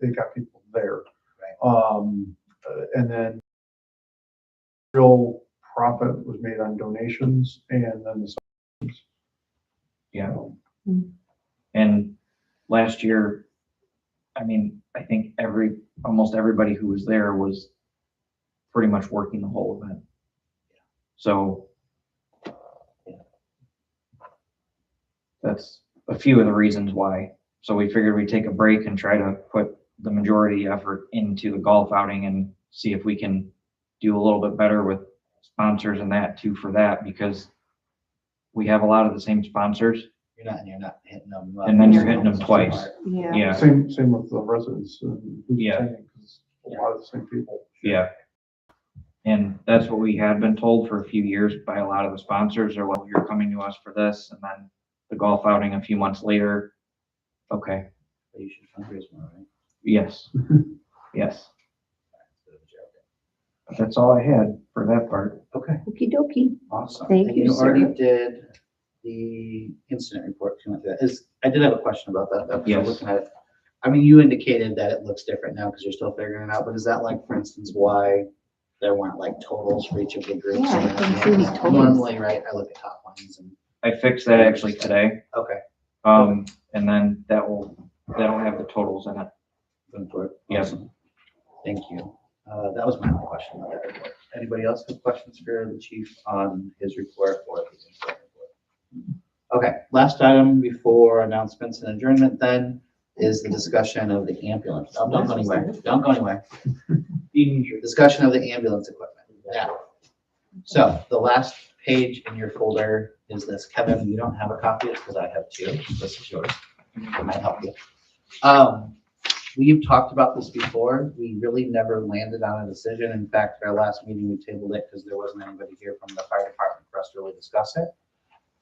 They got people there. And then real profit was made on donations and then the. Yeah. Mm. And last year, I mean, I think almost everybody who was there was pretty much working the whole event. So that's a few of the reasons why. So we figured we'd take a break and try to put the majority effort into the golf outing and see if we can do a little bit better with sponsors and that too for that, because we have a lot of the same sponsors. You're not hitting them. And then you're hitting them twice. Yeah. Yeah. Same with the residents and who's Yeah. attending, 'cause a lot of the same people. Yeah. And that's what we had been told for a few years by a lot of the sponsors are, well, you're coming to us for this. And then the golf outing a few months later. Okay. But you should fundraise more, right? Yes. Yes. That's all I had for that part. Okay, Okey dokey. awesome. Thank And you, you sir. already did the incident report. You went through that. I did have a question about that. Though, 'cause I'm Yes. looking at it. I mean, you indicated that it looks different now because you're still figuring it out, but is that like, for instance, why there weren't like totals for each of the groups? Yeah, I And couldn't then- see any totals. Normally, right, I look at top lines and, I fixed that actually today. okay. And then that'll have the totals in it. Going for it. Yes. Awesome. Thank you. That was my only question about that report. Anybody else have questions for the chief on his report or the incident report? Okay, last item before announcements and adjournment then is the discussion of the ambulance. Oh, don't go anywhere. Don't go anywhere. Discussion of the ambulance equipment. Now, so the last page in your folder is this. Kevin, you don't have a copy because I have two. This is yours. It might help you. We've talked about this before. We really never landed on a decision. In fact, at our last meeting, we tabled it because there wasn't anybody here from the fire department for us to really discuss it.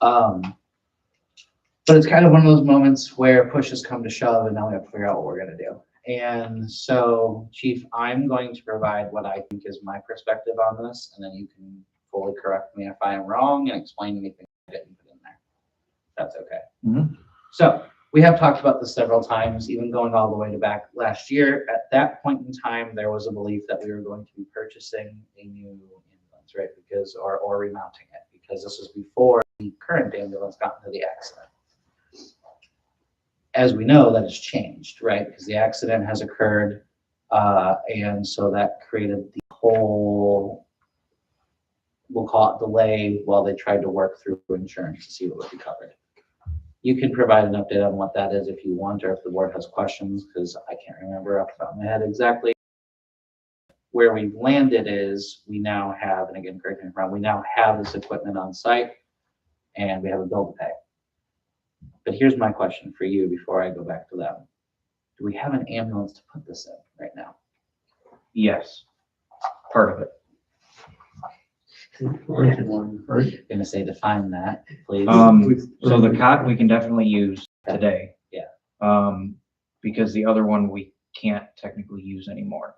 But it's kind of one of those moments where push has come to shove and now we have to figure out what we're gonna do. And so, Chief, I'm going to provide what I think is my perspective on this, and then you can fully correct me if I am wrong and explain anything I didn't put in there. That's okay. Mhm. So, we have talked about this several times, even going all the way to back last year. At that point in time, there was a belief that we were going to be purchasing a new ambulance, right? Because, or remounting it, because this was before the current ambulance got into the accident. As we know, that has changed, right? Because the accident has occurred, and so that created the whole, we'll call it delay, while they tried to work through insurance to see what would be covered. You can provide an update on what that is if you want, or if the board has questions, because I can't remember off the top of my head exactly. Where we've landed is we now have, and again, correct me if I'm wrong, we now have this equipment on site and we have a bill to pay. But here's my question for you before I go back to them. Do we have an ambulance to put this in right now? Yes. Part of it. Right? I'm gonna say define that, please. So the cot we can definitely use today. Yeah. Because the other one we can't technically use anymore.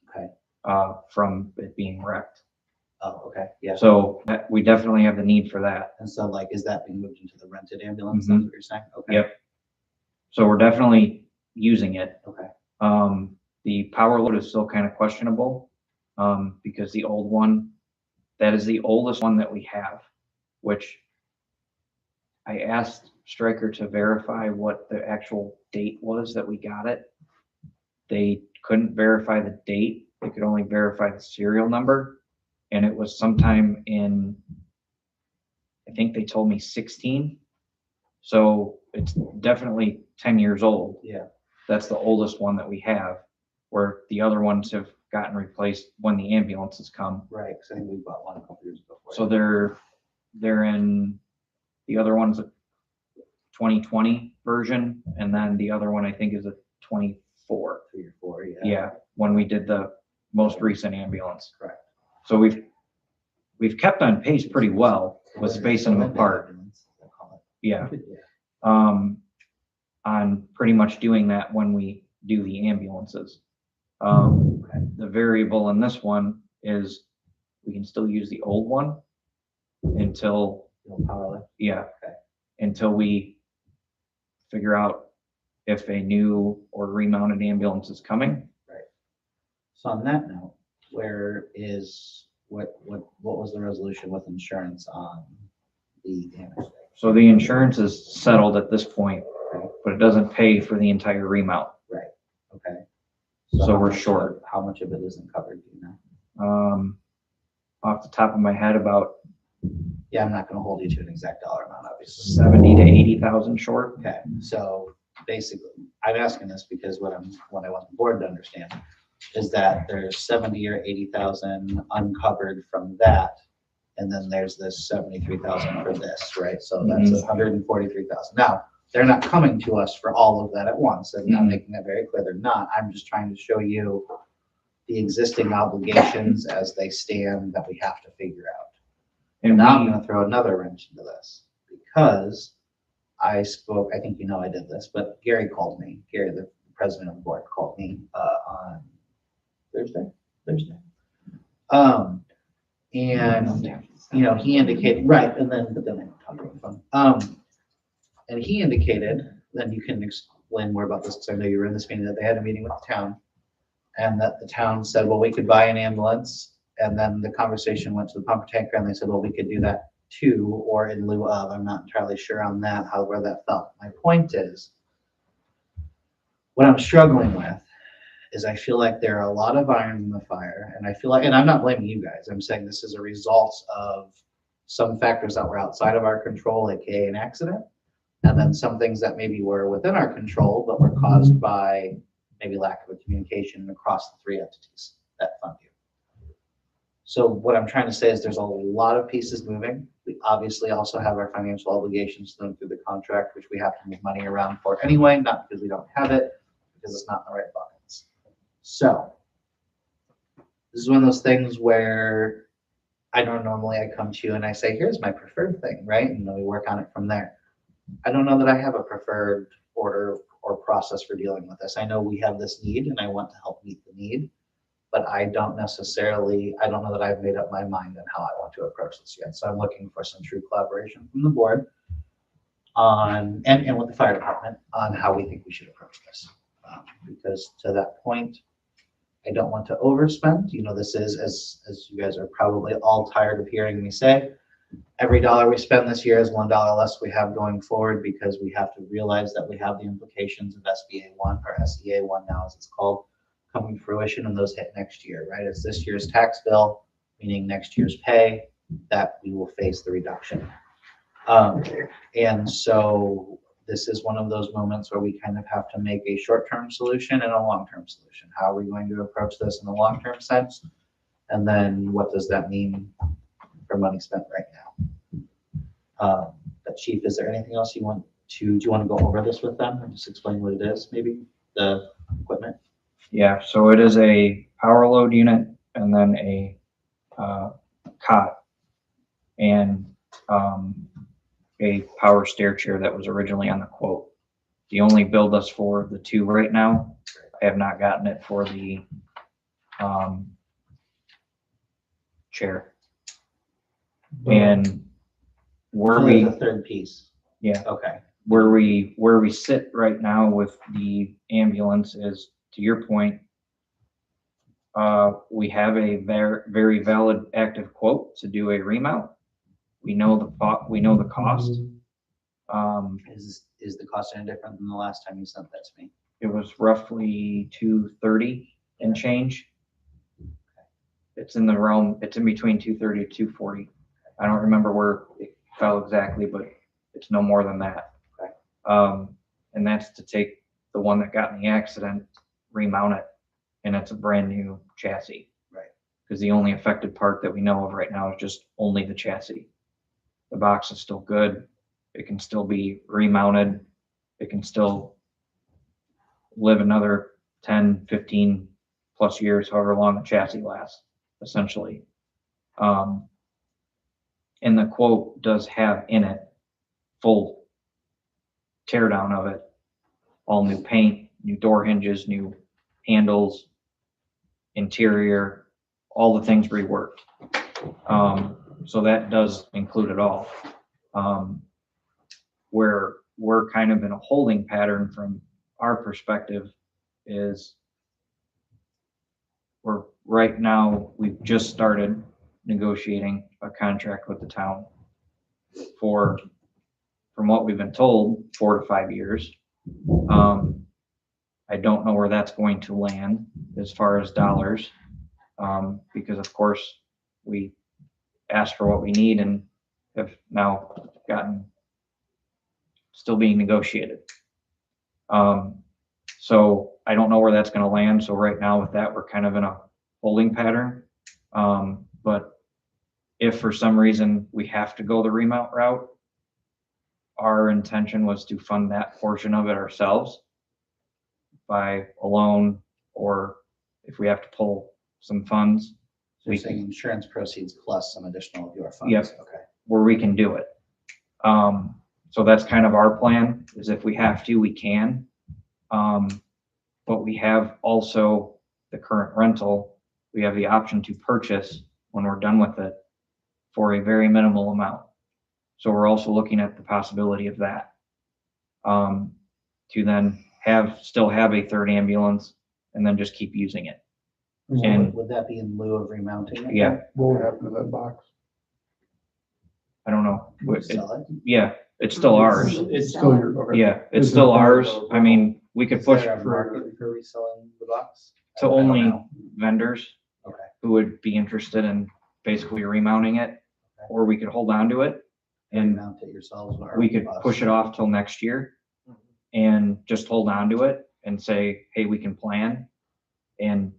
Okay. From it being wrecked. Oh, okay, yeah. So we definitely have the need for that. And so like, is that being moved into the rented ambulance? That's what you're saying? Okay. Yep. So we're definitely using it. Okay. The power load is still kind of questionable, because the old one, that is the oldest one that we have, which I asked Stryker to verify what the actual date was that we got it. They couldn't verify the date. They could only verify the serial number. And it was sometime in, I think they told me 16. So it's definitely 10 years old. Yeah. That's the oldest one that we have, where the other ones have gotten replaced when the ambulances come. Right, because I think we bought one a couple years ago. So they're in, the other one's a 2020 version, and then the other one I think is a 24. 3 or 4, yeah. Yeah, when we did the most recent ambulance. Correct. So we've kept on pace pretty well with spacing them apart. Yeah. On pretty much doing that when we do the ambulances. The variable in this one is we can still use the old one until, yeah, until we figure out if a new or remounted ambulance is coming. Right. So on that note, what was the resolution with insurance on the damage? So the insurance is settled at this point, but it doesn't pay for the entire remount. Right, okay. So how we're much short. How much of it isn't covered, do you know? Off the top of my head, about Yeah, I'm not gonna hold you to an exact dollar amount, obviously. 70 to 80,000 short. Okay, so basically, I'm asking this because what I want the board to understand is that there's 70 or 80,000 uncovered from that. And then there's this 73,000 for this, right? So that's 143,000. Now, they're not coming to us for all of that at once. And I'm making that very clear. They're not. I'm just trying to show you the existing obligations as they stand that we have to figure out. And now I'm gonna throw another wrench into this because I think you know I did this, but Gary called me. Gary, the president of the board, called me on Thursday. And he indicated, right, but then I talked on the phone. And he indicated, then you can explain more about this because I know you were in this meeting, that they had a meeting with the town and that the town said, well, we could buy an ambulance. And then the conversation went to the pumper tanker and they said, well, we could do that too, or in lieu of. I'm not entirely sure on that, however that felt. My point is, what I'm struggling with is I feel like there are a lot of irons in the fire, and I feel like, and I'm not blaming you guys, I'm saying this is a result of some factors that were outside of our control, aka an accident, and then some things that maybe were within our control, but were caused by maybe lack of a communication across the 3 entities that fund you. So what I'm trying to say is there's a lot of pieces moving. We obviously also have our financial obligations to them through the contract, which we have to move money around for anyway, not because we don't have it, because it's not in the right buckets. So this is one of those things where I don't normally, I come to you and I say, here's my preferred thing, right? And then we work on it from there. I don't know that I have a preferred order or process for dealing with this. I know we have this need and I want to help meet the need, but I don't know that I've made up my mind on how I want to approach this yet. So I'm looking for some true collaboration from the board on, and with the fire department on how we think we should approach this. Because to that point, I don't want to overspend. This is, as you guys are probably all tired of hearing me say, every dollar we spend this year is $1 less we have going forward, because we have to realize that we have the implications of SBA 1 or SEA 1 now as it's called, coming to fruition, and those hit next year, right? It's this year's tax bill, meaning next year's pay, that we will face the reduction. And so this is one of those moments where we kind of have to make a short-term solution and a long-term solution. How are we going to approach this in the long-term sense? And then what does that mean for money spent right now? But Chief, is there anything else do you want to go over this with them and just explain what it is, maybe, the equipment? Yeah, so it is a power load unit and then a cot and a power stair chair that was originally on the quote. The only bill thus for the 2 right now. I have not gotten it for the chair. And where So we, there's a third piece. yeah, Okay. where we sit right now with the ambulance is, to your point, we have a very valid active quote to do a remount. We know the cost. Is the cost any different than the last time you sent that to me? It was roughly $230 and change. It's in the realm. It's in between $230 to $240. I don't remember where it fell exactly, but it's no more than that. Okay. And that's to take the one that got in the accident, remount it, and it's a brand new chassis. Right. Because the only affected part that we know of right now is just only the chassis. The box is still good. It can still be remounted. it can still live another 10, 15 plus years, however long the chassis lasts, essentially. And the quote does have in it full tear down of it, all new paint, new door hinges, new handles, interior, all the things reworked. So that does include it all. Where we're kind of in a holding pattern from our perspective is right now, we've just started negotiating a contract with the town for, from what we've been told, 4 to 5 years. I don't know where that's going to land as far as dollars, because of course we asked for what we need and have now gotten, still being negotiated. So I don't know where that's going to land. So right now with that, we're kind of in a holding pattern. But if for some reason we have to go the remount route, our intention was to fund that portion of it ourselves by a loan, or if we have to pull some funds, So you're saying insurance proceeds plus some additional of your funds? Yep. Okay. where we can do it. So that's kind of our plan, is if we have to, we can. But we have also the current rental, we have the option to purchase when we're done with it for a very minimal amount. So we're also looking at the possibility of that. To then still have a third ambulance and then just keep using it. And Would that be in lieu of remounting it? yeah, What would happen to that box? I don't know. Would you sell it? Yeah, it's still ours. It's still your, okay. Yeah, it's Is still it- ours. I mean, we could Is push there a market for reselling the box? to I don't only know. vendors Okay. who would be interested in basically remounting it, or we could hold on to it and Mount it yourselves? or we could us? push it off till next year and just hold on to it and say, hey, we can plan and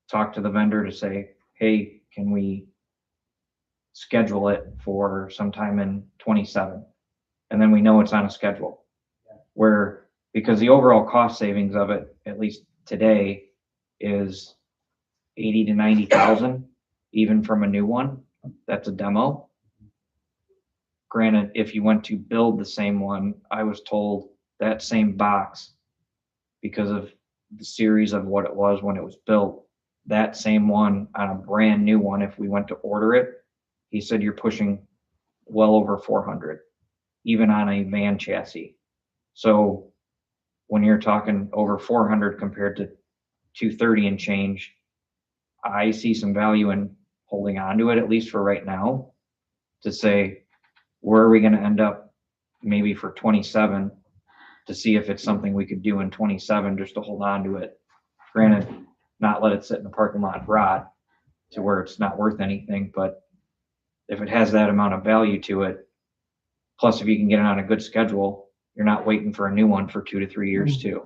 talk to the vendor to say, hey, can we schedule it for sometime in 27? And then we know it's on a schedule. Where, because the overall cost savings of it, at least today, is 80 to 90,000, even from a new one. That's a demo. Granted, if you went to build the same one, I was told that same box, because of the series of what it was when it was built, that same one on a brand new one, if we went to order it, he said you're pushing well over 400, even on a van chassis. So when you're talking over 400 compared to 230 and change, I see some value in holding on to it, at least for right now, to say, where are we going to end up maybe for 27, to see if it's something we could do in 27 just to hold on to it. Granted, not let it sit in the parking lot and rot to where it's not worth anything, but if it has that amount of value to it, plus if you can get it on a good schedule, you're not waiting for a new one for 2 to 3 years too.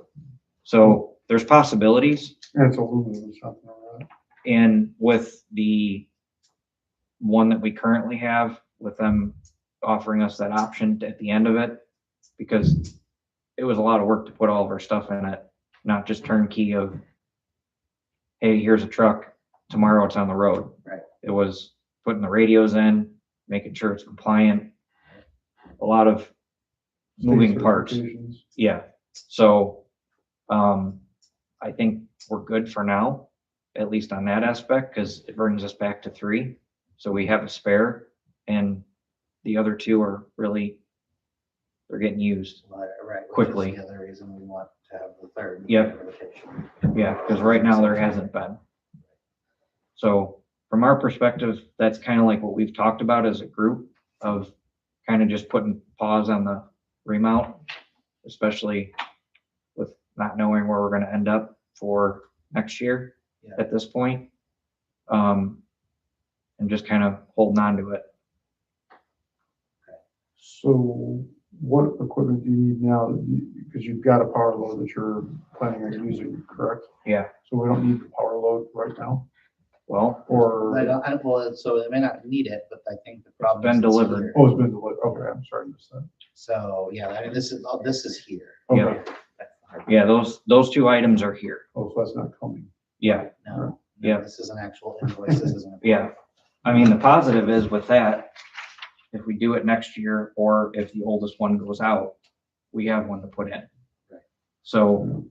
So there's possibilities. And it's aluminum or something like that. And with the one that we currently have, with them offering us that option at the end of it, because it was a lot of work to put all of our stuff in it, not just turnkey of, hey, here's a truck, tomorrow it's on the road. Right. It was putting the radios in, making sure it's compliant, a lot of moving State parts. certifications. Yeah, so, I think we're good for now, at least on that aspect, because it brings us back to 3. So we have a spare, and the other 2 are really, they're getting used. Right. which is quickly. The other reason we want to have the third. Yep. rotation. Yeah, because right now there hasn't been. So from our perspective, that's kind of like what we've talked about as a group, of kind of just putting pause on the remount, especially with not knowing where we're going to end up for next year Yeah. at this point. And just kind of holding on to it. So what equipment do you need now? Because you've got a power load that you're planning on using, correct? Yeah. So we don't need the power load right now? Or, Well, so they may not need it, but I think the problem. been is it's delivered. here. oh, it's been delivered, okay, I'm sorry, I missed that. So, yeah, I mean, this is here. Yeah. Okay, Yeah, those two items are here. oh, so that's not coming. Yeah, No, Yeah. This is an actual invoice. This isn't. yeah. I mean, the positive is with that, if we do it next year, or if the oldest one goes out, we have one to put in. Right. So,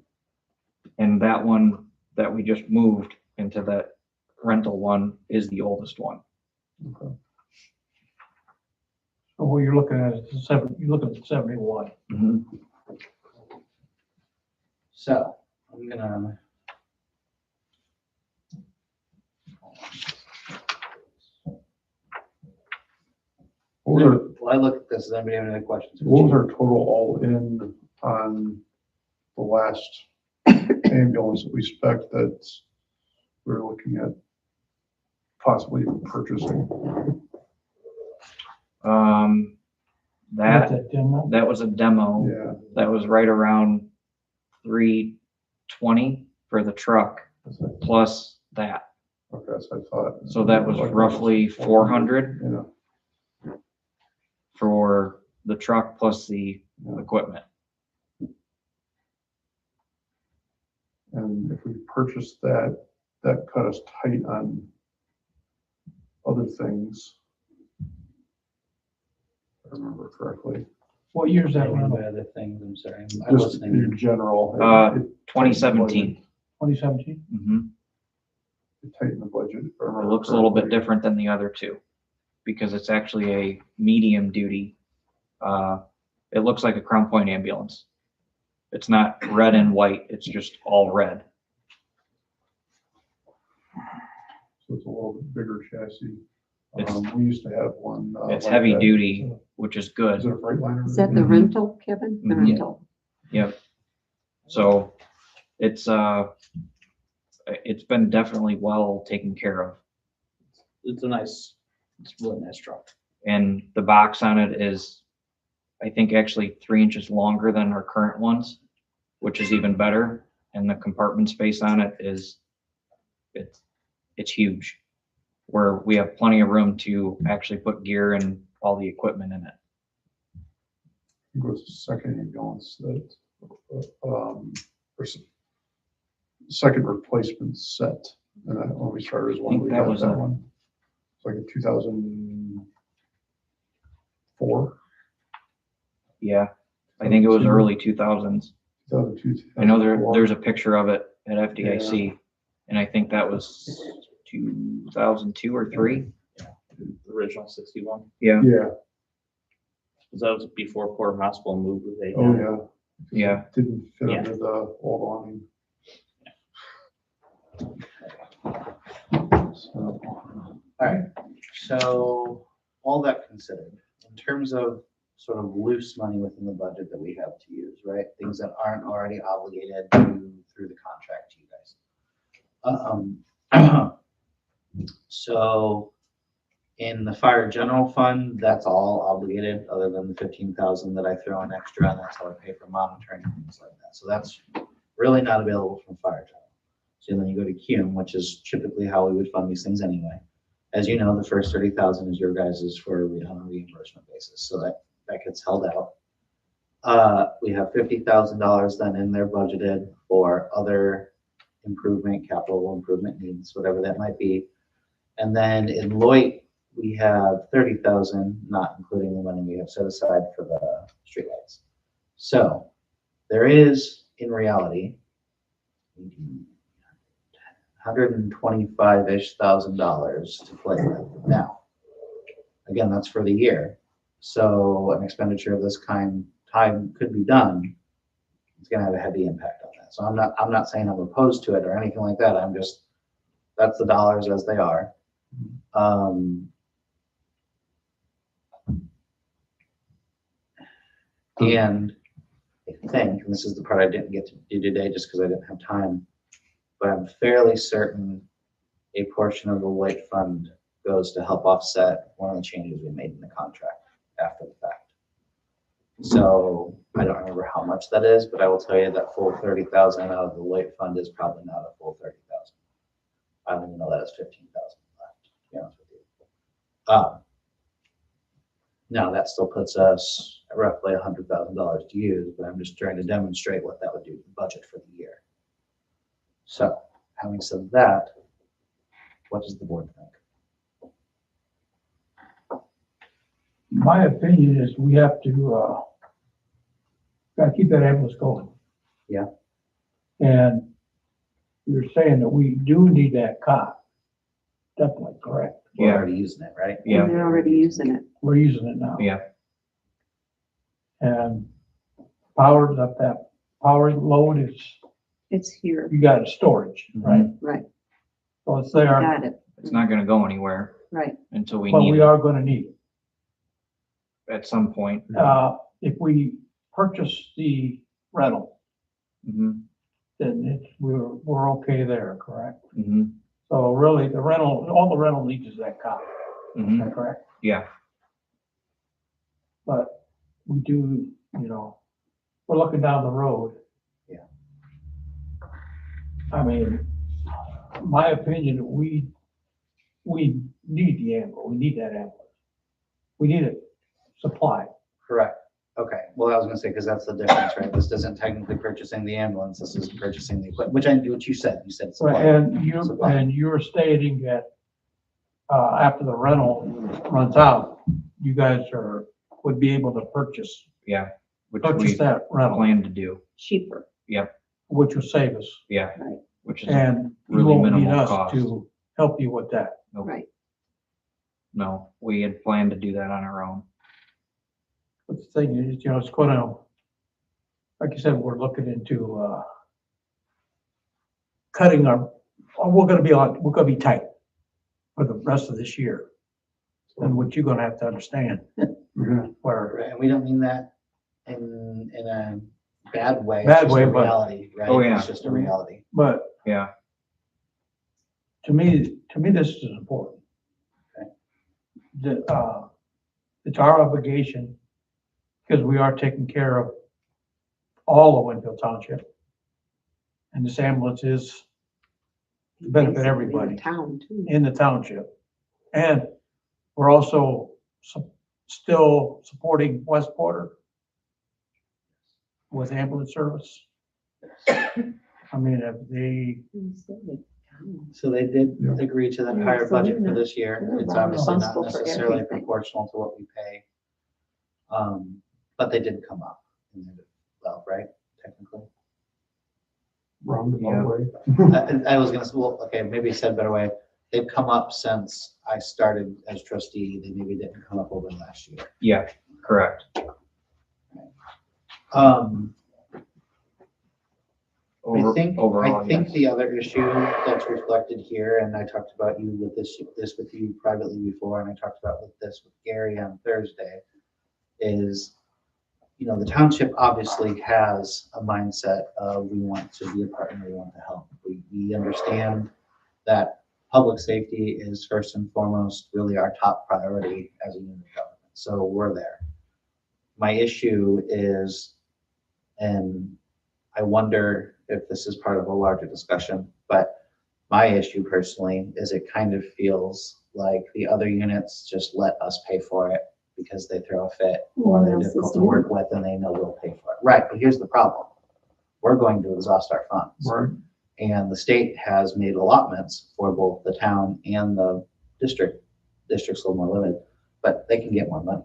and that one that we just moved into that rental one is the oldest one. Okay. So what you're looking at is you're looking at 71. Mhm. So, I'm gonna. What was our, Well, I look at this, does anybody have any questions? what was our total all in on the last ambulance that we spec that we're looking at possibly purchasing? That demo. That was a demo. Yeah. That was right around 320 for the truck plus that. Okay, so I thought. So that was roughly 400 Yeah, for the truck plus the equipment. and if we purchased that, that cut us tight on other things. If I remember correctly. What year's that One of rental? the other things, I'm sorry, I'm Just listening. in general. 2017. 2017? Mhm. It tightened the budget. if I It remember looks a little bit correctly. different than the other two because it's actually a medium duty. It looks like a Crown Point ambulance. It's not red and white, it's just all red. So it's a little bit bigger chassis. It's- We used to have one. It's like heavy that. duty, which is Is good. it a Freightliner? Is that the Mhm. rental, Kevin? The Mhm. rental? Yep. So it's been definitely well taken care of. It's it's a really nice truck. And the box on it is, I think, actually 3 inches longer than our current ones, which is even better. And the compartment space on it is, it's huge, where we have plenty of room to actually put gear and all the equipment in it. It was the second ambulance that, second replacement set. And that, when we started as one, think we that got was that a- one. It's like a 2004, Yeah, I think it was early 2000s. 2002. I know 2004. there's a picture of it at FDIC, and I think that was 2002 or 3. The original 61. Yeah, Yeah, Because that was before Port Hospital moved with a. oh, yeah. yeah. Didn't fit Yeah. under the old awning. So, Alright, so all that considered, in terms of sort of loose money within the budget that we have to use, right? Things that aren't already obligated through the contract to you guys. So in the fire general fund, that's all obligated, other than the 15,000 that I throw in extra, and that's how I pay for monitoring and things like that. So that's really not available from fire general. So then you go to CUM, which is typically how we would fund these things anyway. As you know, the first 30,000 is your guys's for on a reimbursement basis, so that gets held out. We have $50,000 then in there budgeted for other improvement, capital improvement needs, whatever that might be. And then in Lloyd, we have 30,000, not including the money we have set aside for the streetlights. So there is, in reality, $125,000-ish to play with. Now, again, that's for the year. So an expenditure of this time could be done. It's going to have a heavy impact on that. So I'm not saying I'm opposed to it or anything like that. I'm just, that's the dollars as they are. And I think, and this is the part I didn't get to do today just because I didn't have time, but I'm fairly certain a portion of the white fund goes to help offset one of the changes we made in the contract after the fact. So I don't remember how much that is, but I will tell you that full 30,000 out of the white fund is probably not a full 30,000. I don't even know that it's 15,000. Now, that still puts us at roughly $100,000 to use, but I'm just trying to demonstrate what that would do to the budget for the year. So, having said that, what does the board think? My opinion is we have to, gotta keep that ambulance going. Yeah. And you're saying that we do need that cot. Definitely correct. We're Yeah. already using it, right? Yeah. They're already using it. We're using it now. Yeah. And powered up, that power load is, It's here, you got storage, right? right, So it's there, got it, It's not gonna go anywhere right. until we but need we it are gonna need it. at some point. If we purchase the rental, Mhm, then we're okay there, correct? mhm, So really, the rental, all the rental needs is that cot, is mhm. that correct? Yeah, But we do, we're looking down the road. Yeah. I mean, my opinion, we need the ambulance, we need that ambulance. We need it supplied. Correct. Okay, well, I was gonna say, because that's the difference, right? This isn't technically purchasing the ambulance, this is purchasing the equipment, which I do what you said, Right, supply. and you're stating that, after the rental runs out, you guys would be able to purchase yeah, which we that rental, plan to do. Cheaper, which will save us. Yeah, Right. which is And you really won't need minimal us cost. to help you with that. right. No, we had planned to do that on our own. But the thing is, it's gonna, like you said, we're looking into, cutting we're gonna be tight for the rest of this year. And what you're gonna have to understand, where, Right, and we don't mean that in a bad way. Bad it's just way, a but- reality, right? Oh, yeah. It's just a reality. but Yeah, to me, this is important. Okay. It's our obligation, because we are taking care of all of Winfield Township. And this ambulance is to benefit Basically, everybody the town too. in the township. And we're also still supporting West Porter with ambulance service. I mean, if they, So they did Yeah. agree to that Yeah, higher so budget they're for not- this year. they're It's not obviously not responsible for necessarily everything. proportional to what we pay. But they did come up, well, right, technically? Roundabout way. I was gonna say, well, okay, maybe said better way. They've come up since I started as trustee. They maybe didn't come up over last year. yeah, correct. I think Overall, yes. the other issue that's reflected here, and I talked about you with this with you privately before, and I talked about this with Gary on Thursday, is, the township obviously has a mindset of we want to be a partner, we want to help. We understand that public safety is first and foremost really our top priority as a unit of government. So we're there. My issue is, and I wonder if this is part of a larger discussion, but my issue personally is it kind of feels like the other units just let us pay for it because they throw a fit or they're difficult to work with and they know we'll pay for it. Right, but here's the problem. We're going to exhaust our funds. Right. And the state has made allotments for both the town and the district. District's a little more limited, but they can get more money.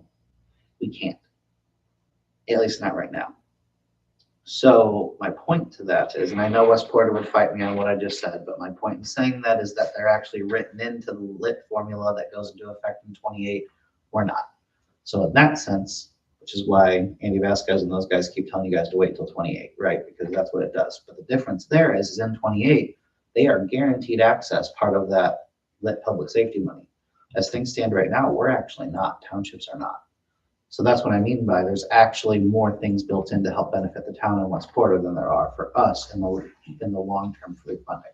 We can't, at least not right now. So my point to that is, and I know West Porter would fight me on what I just said, but my point in saying that is that they're actually written into the lit formula that goes into effect in 28. We're not. So in that sense, which is why Andy Vasquez and those guys keep telling you guys to wait till 28, right? Because that's what it does. But the difference there is in 28, they are guaranteed access, part of that lit public safety money. As things stand right now, we're actually not. Townships are not. So that's what I mean by there's actually more things built in to help benefit the town in West Porter than there are for us in the long-term free funding.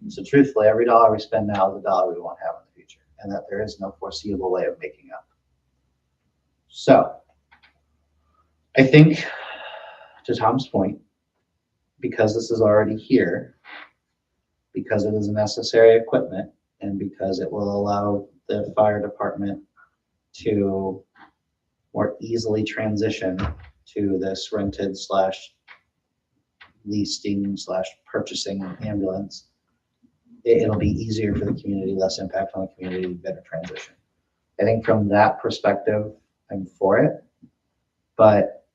So truthfully, every dollar we spend now is a dollar we won't have in the future, and that there is no foreseeable way of making up. So I think, to Tom's point, because this is already here, because it is necessary equipment, and because it will allow the fire department to more easily transition to this rented slash leasing slash purchasing ambulance. It'll be easier for the community, less impact on the community, better transition. I think from that perspective, I'm for it. But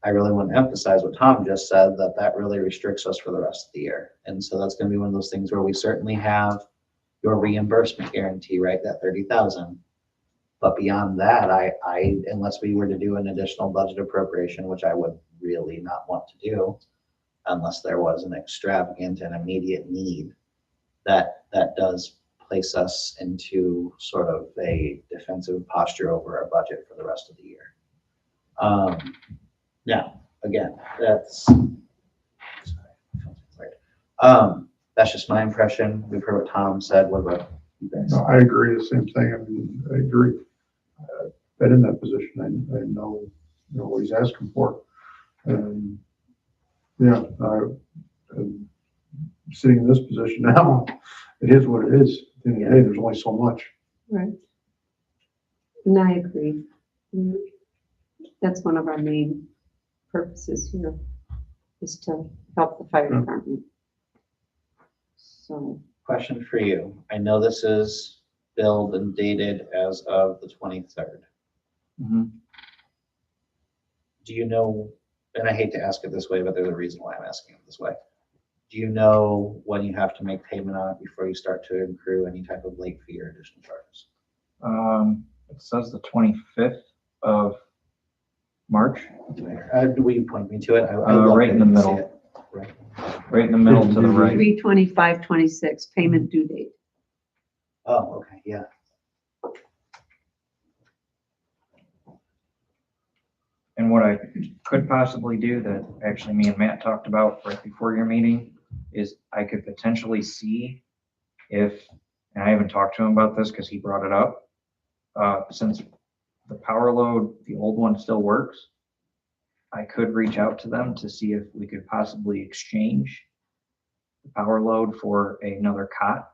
I really want to emphasize what Tom just said, that really restricts us for the rest of the year. And so that's going to be one of those things where we certainly have your reimbursement guarantee, right? That 30,000. But beyond that, I unless we were to do an additional budget appropriation, which I would really not want to do, unless there was an extravagant and immediate need, that does place us into sort of a defensive posture over our budget for the rest of the year. Now, again, that's just my impression. We've heard what Tom said. What about you guys? No, I agree, the same thing. I mean, I agree. Been in that position. I know, what he's asking for. And yeah, I'm sitting in this position now, it is what it is. At the end of the day, there's only so much. Right. And I agree. That's one of our main purposes here, is to help the fire department. So. Question for you. I know this is billed and dated as of the 23rd. Mhm. Do you know, and I hate to ask it this way, but there's a reason why I'm asking it this way. Do you know when you have to make payment on it before you start to accrue any type of late fee or additional charges? It says the 25th of March, Will you point me to it? right in the middle. Right. right in the middle to the right. 3/25/26 payment due date. Oh, okay, yeah. And what I could possibly do that actually me and Matt talked about right before your meeting is I could potentially see if, and I haven't talked to him about this because he brought it up, since the power load, the old one still works, I could reach out to them to see if we could possibly exchange the power load for another cot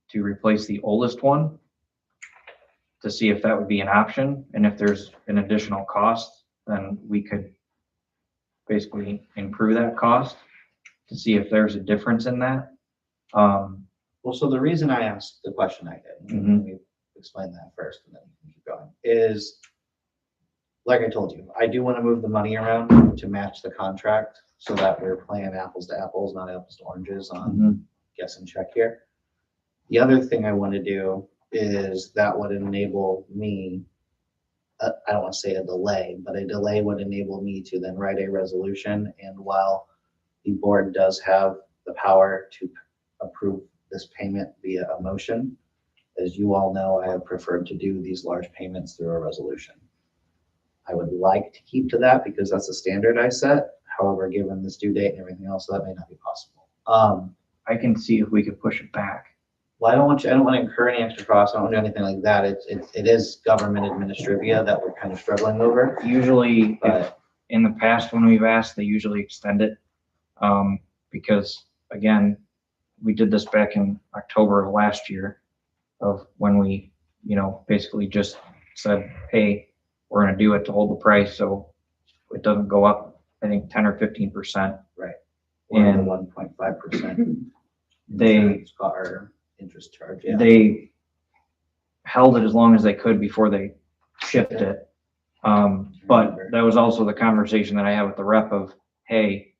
to replace the oldest one, to see if that would be an option. And if there's an additional cost, then we could basically improve that cost to see if there's a difference in that. Well, so the reason I asked the question I did, let me explain that first and then we can keep going, is like I told you, I do want to move the money around to match the contract so that we're playing apples to apples, not apples to oranges on guess and check here. The other thing I want to do is that would enable me, I don't want to say a delay, but a delay would enable me to then write a resolution. And while the board does have the power to approve this payment via a motion, as you all know, I have preferred to do these large payments through a resolution. I would like to keep to that because that's the standard I set. However, given this due date and everything else, that may not be possible. I can see if we could push it back. Well, I don't want to incur any extra costs. I don't want to do anything like that. It is government administrivia that we're kind of struggling over. Usually, But in the past when we've asked, they usually extend it. Because again, we did this back in October of last year of when we, basically just said, hey, we're going to do it to hold the price so it doesn't go up, I think 10 or 15%. right. And 1.5%. they Our interest charge. Yeah. they held it as long as they could before they shipped it. But that was also the conversation that I had with the rep of, hey,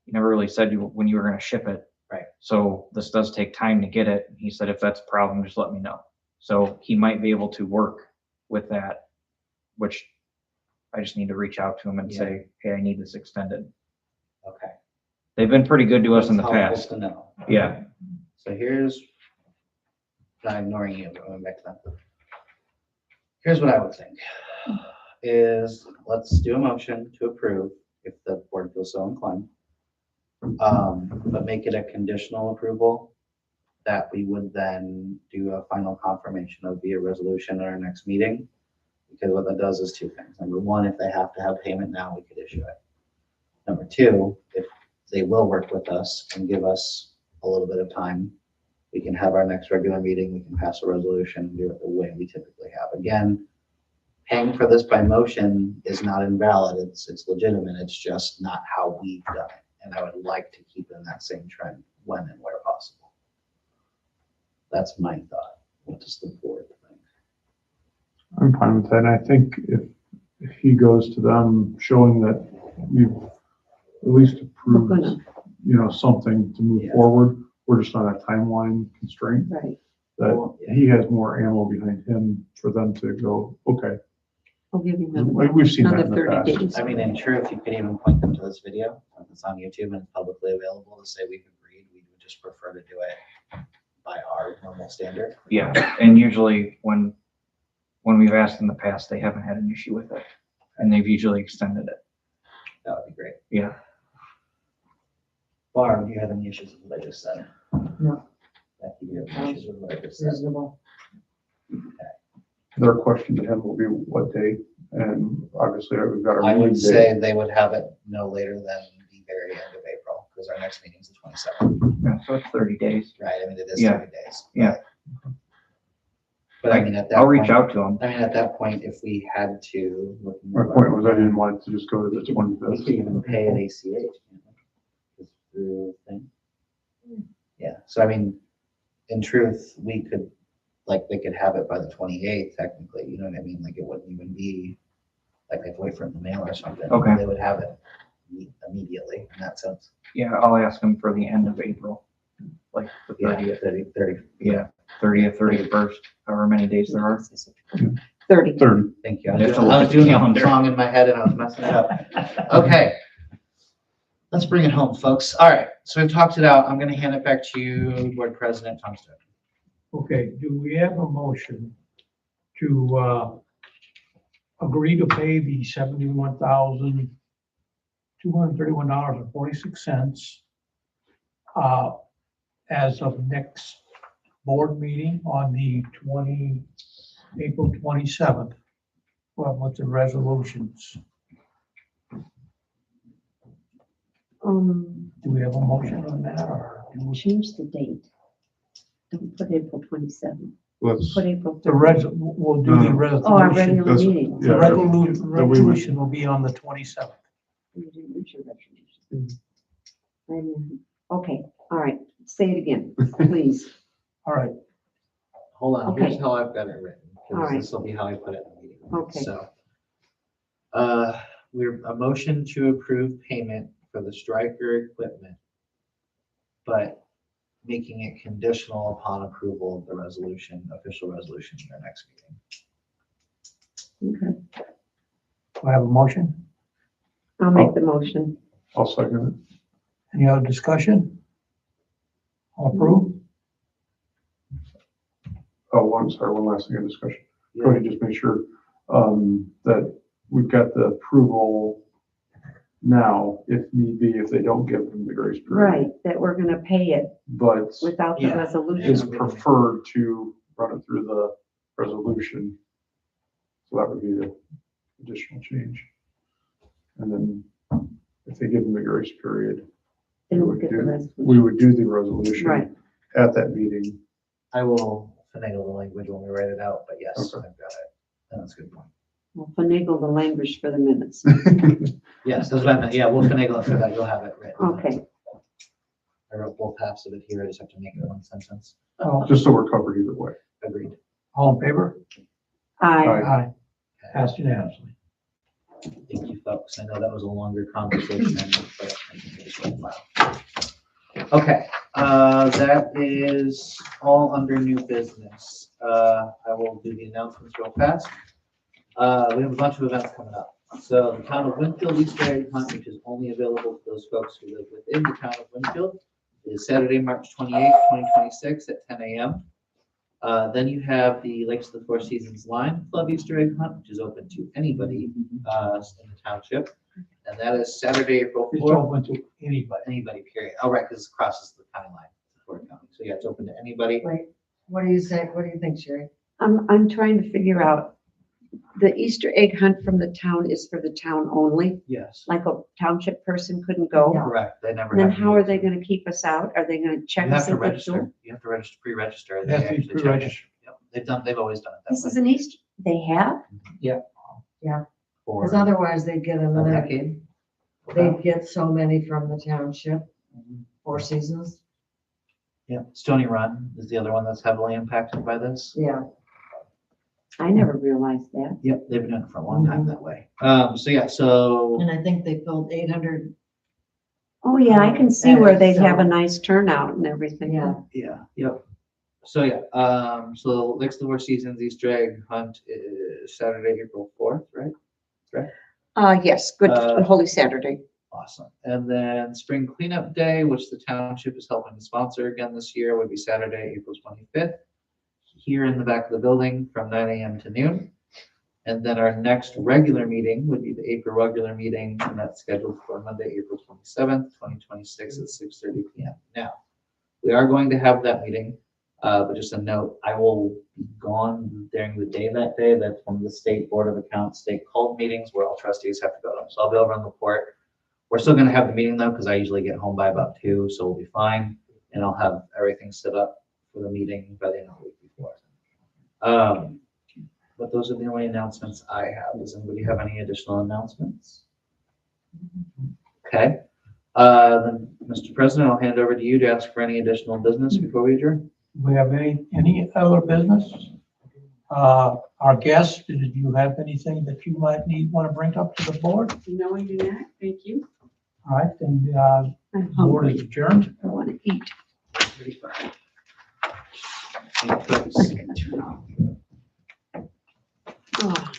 you never really said when you were going to ship it. Right. So this does take time to get it. He said, if that's a problem, just let me know. So he might be able to work with that, which I just need to reach out to him and say, hey, I need this extended. Okay. They've been pretty good to us in the It's helpful past. to know. Yeah. So here's, not ignoring you, but going back to that. Here's what I would think is let's do a motion to approve if the board feels so inclined. But make it a conditional approval that we would then do a final confirmation of via resolution at our next meeting. Because what that does is two things. Number one, if they have to have payment now, we could issue it. Number two, if they will work with us and give us a little bit of time We can have our next regular meeting, we can pass a resolution, and do it the way we typically have. Again, paying for this by motion is not invalid, it's legitimate, it's just not how we've done it. And I would like to keep in that same trend when and where possible. That's my thought. What does the board think? I'm fine with that. And I think if he goes to them showing that we've at least approved, gonna- something to move Yeah. forward, we're just on a timeline constraint, Right. that Well, yeah. he has more ammo behind him for them to go, okay. I'll give you We've seen that another in the 30 past. days. I mean, in truth, you could even point them to this video, if it's on YouTube and it's publicly available, to say we've agreed, we would just prefer to do it by our normal standard. Yeah, and usually when we've asked in the past, they haven't had an issue with it, and they've usually extended it. That would be great. Yeah. Barb, do you have any issues with what I just said? No. Becky, do you have any issues with what I just said? Reasonable. Their question to him will be what day, and obviously we've got our I meeting would date. say they would have it no later than the very end of April, because our next meeting is the 27th, Yeah, so it's 30 days. right? I mean, it is Yeah. 30 days. Yeah. But I mean, at that I'll reach point- out to them. I mean, at that point, if we had to, My point was I didn't want it to just go to the we could 25th. even pay an ACH. can't we? Just through thing. Yeah, so I mean, in truth, we could, like, they could have it by the 28th technically, you know what I mean? Like, it wouldn't even be, like, they have to wait for it in the mail or something. Okay. They would have it immediately in that sense. Yeah, I'll ask them for the end of April, like the Yeah, 30th. 30. Yeah, 30th, 31st, however many days there are. 30. 30. Thank you. You have to I look was at the doing a calendar. song in my head and I was messing it up. Okay. Let's bring it home, folks. All right, so we've talked it out. I'm gonna hand it back to you, Board President Township. Okay, do we have a motion to agree to pay the $71,231.46 as of next board meeting on the April 27th? Well, with the resolutions. Do we have a motion on that, or? do we- Change the date. Don't put April 27th. Let's, Put April The 30th. we'll do the resolution. Oh, our regular That's- meeting. The yeah, resolution will be on the 27th. You didn't reach your resolution. Okay, all right, say it again, please. All right, Hold on, here's Okay. how I've got it written, All because right. this will be how I put it in the meeting. Okay. So, we're a motion to approve payment for the striker equipment, but making it conditional upon approval of the resolution, official resolution in our next meeting. Okay, do I have a motion? I'll make the motion. I'll second it. Any other discussion? All approved? Oh, one last thing in discussion. Go ahead, just make sure, that we've got the approval now, if need be, if they don't give them the grace period. Right, that we're gonna pay it But without the Yeah. resolution. it's preferred to run it through the resolution. So that would be the additional change. And then if they give them the grace period, Then we'll get the we resolution. would do the resolution Right, at that meeting. I will finagle the language when we write it out, but yes, I've Okay. got it. That's a good point. we'll finagle the language for the minutes. Yes, that's what I meant. Yeah, we'll finagle it for that. You'll have it written. Okay, I wrote both halves of it here. I just have to make it one sentence. All Just so we're covered either way. Agreed. all in favor? aye, Aye. Passed unanimously. Thank you, folks. I know that was a longer conversation, but I think it's worthwhile. Okay, that is all under new business. I will do the announcements real fast. We have a bunch of events coming up. So the town of Winfield Easter egg hunt, which is only available to those folks who live within the town of Winfield, is Saturday, March 28th, 2026 at 10 a.m. Then you have the Lakes of the Four Seasons Lion Club Easter egg hunt, which is open to anybody in the township. And that is Saturday, April It's 4th. open to anybody. Anybody, period. Oh, right, because it crosses the county line, Fort County. So yeah, it's open to anybody. Wait, what do you say? What do you think, Sherry? I'm trying to figure out the Easter egg hunt from the town is for the town only? Yes, Like a township person couldn't go? Yeah. correct. They never. And then have how are they meetings. gonna keep us out? Are they gonna check You have us to at the door? register. You have to register, pre-register. You They have to be actually check it. pre-registered. Yep, they've always done it This that is way. an Easter, they have? For Because otherwise they'd get a another, decade. they'd get so many from the township, Mhm. 4 seasons. Yeah, Stony Run is the other one that's heavily impacted by this. Yeah, I never realized that. Yep, they've been doing it for a long Mm-hmm. time that way. So yeah, so and I think they filled 800, Oh, yeah, I can see where they'd have a So- nice turnout and everything. yeah. yeah, yep. So yeah, so next to Four Seasons Easter egg hunt is Saturday, April 4th, right? Yes, good, Uh, Holy Saturday. Awesome. And then Spring Cleanup Day, which the township is helping to sponsor again this year, would be Saturday, April 25th, here in the back of the building from 9 a.m. to noon. And then our next regular meeting would be the April regular meeting, and that's scheduled for Monday, April 27th, 2026 at 6:30 p.m. Now, we are going to have that meeting, but just a note, I will be gone during the day that day. That's from the State Board of Accounts, state called meetings where all trustees have to go to. So I'll be over on the port. We're still gonna have the meeting though, because I usually get home by about 2, so we'll be fine. And I'll have everything set up for the meeting by the end of the week before. But those are the only announcements I have. Does anybody have any additional announcements? Okay, then, Mr. President, I'll hand over to you to ask for any additional business before we adjourn. Do we have any other business? Our guests, did you have anything that you might want to bring up to the board? No, I do not, thank you. All right, then, I'm board hungry, is adjourned. I wanna eat. Any folks? Oh.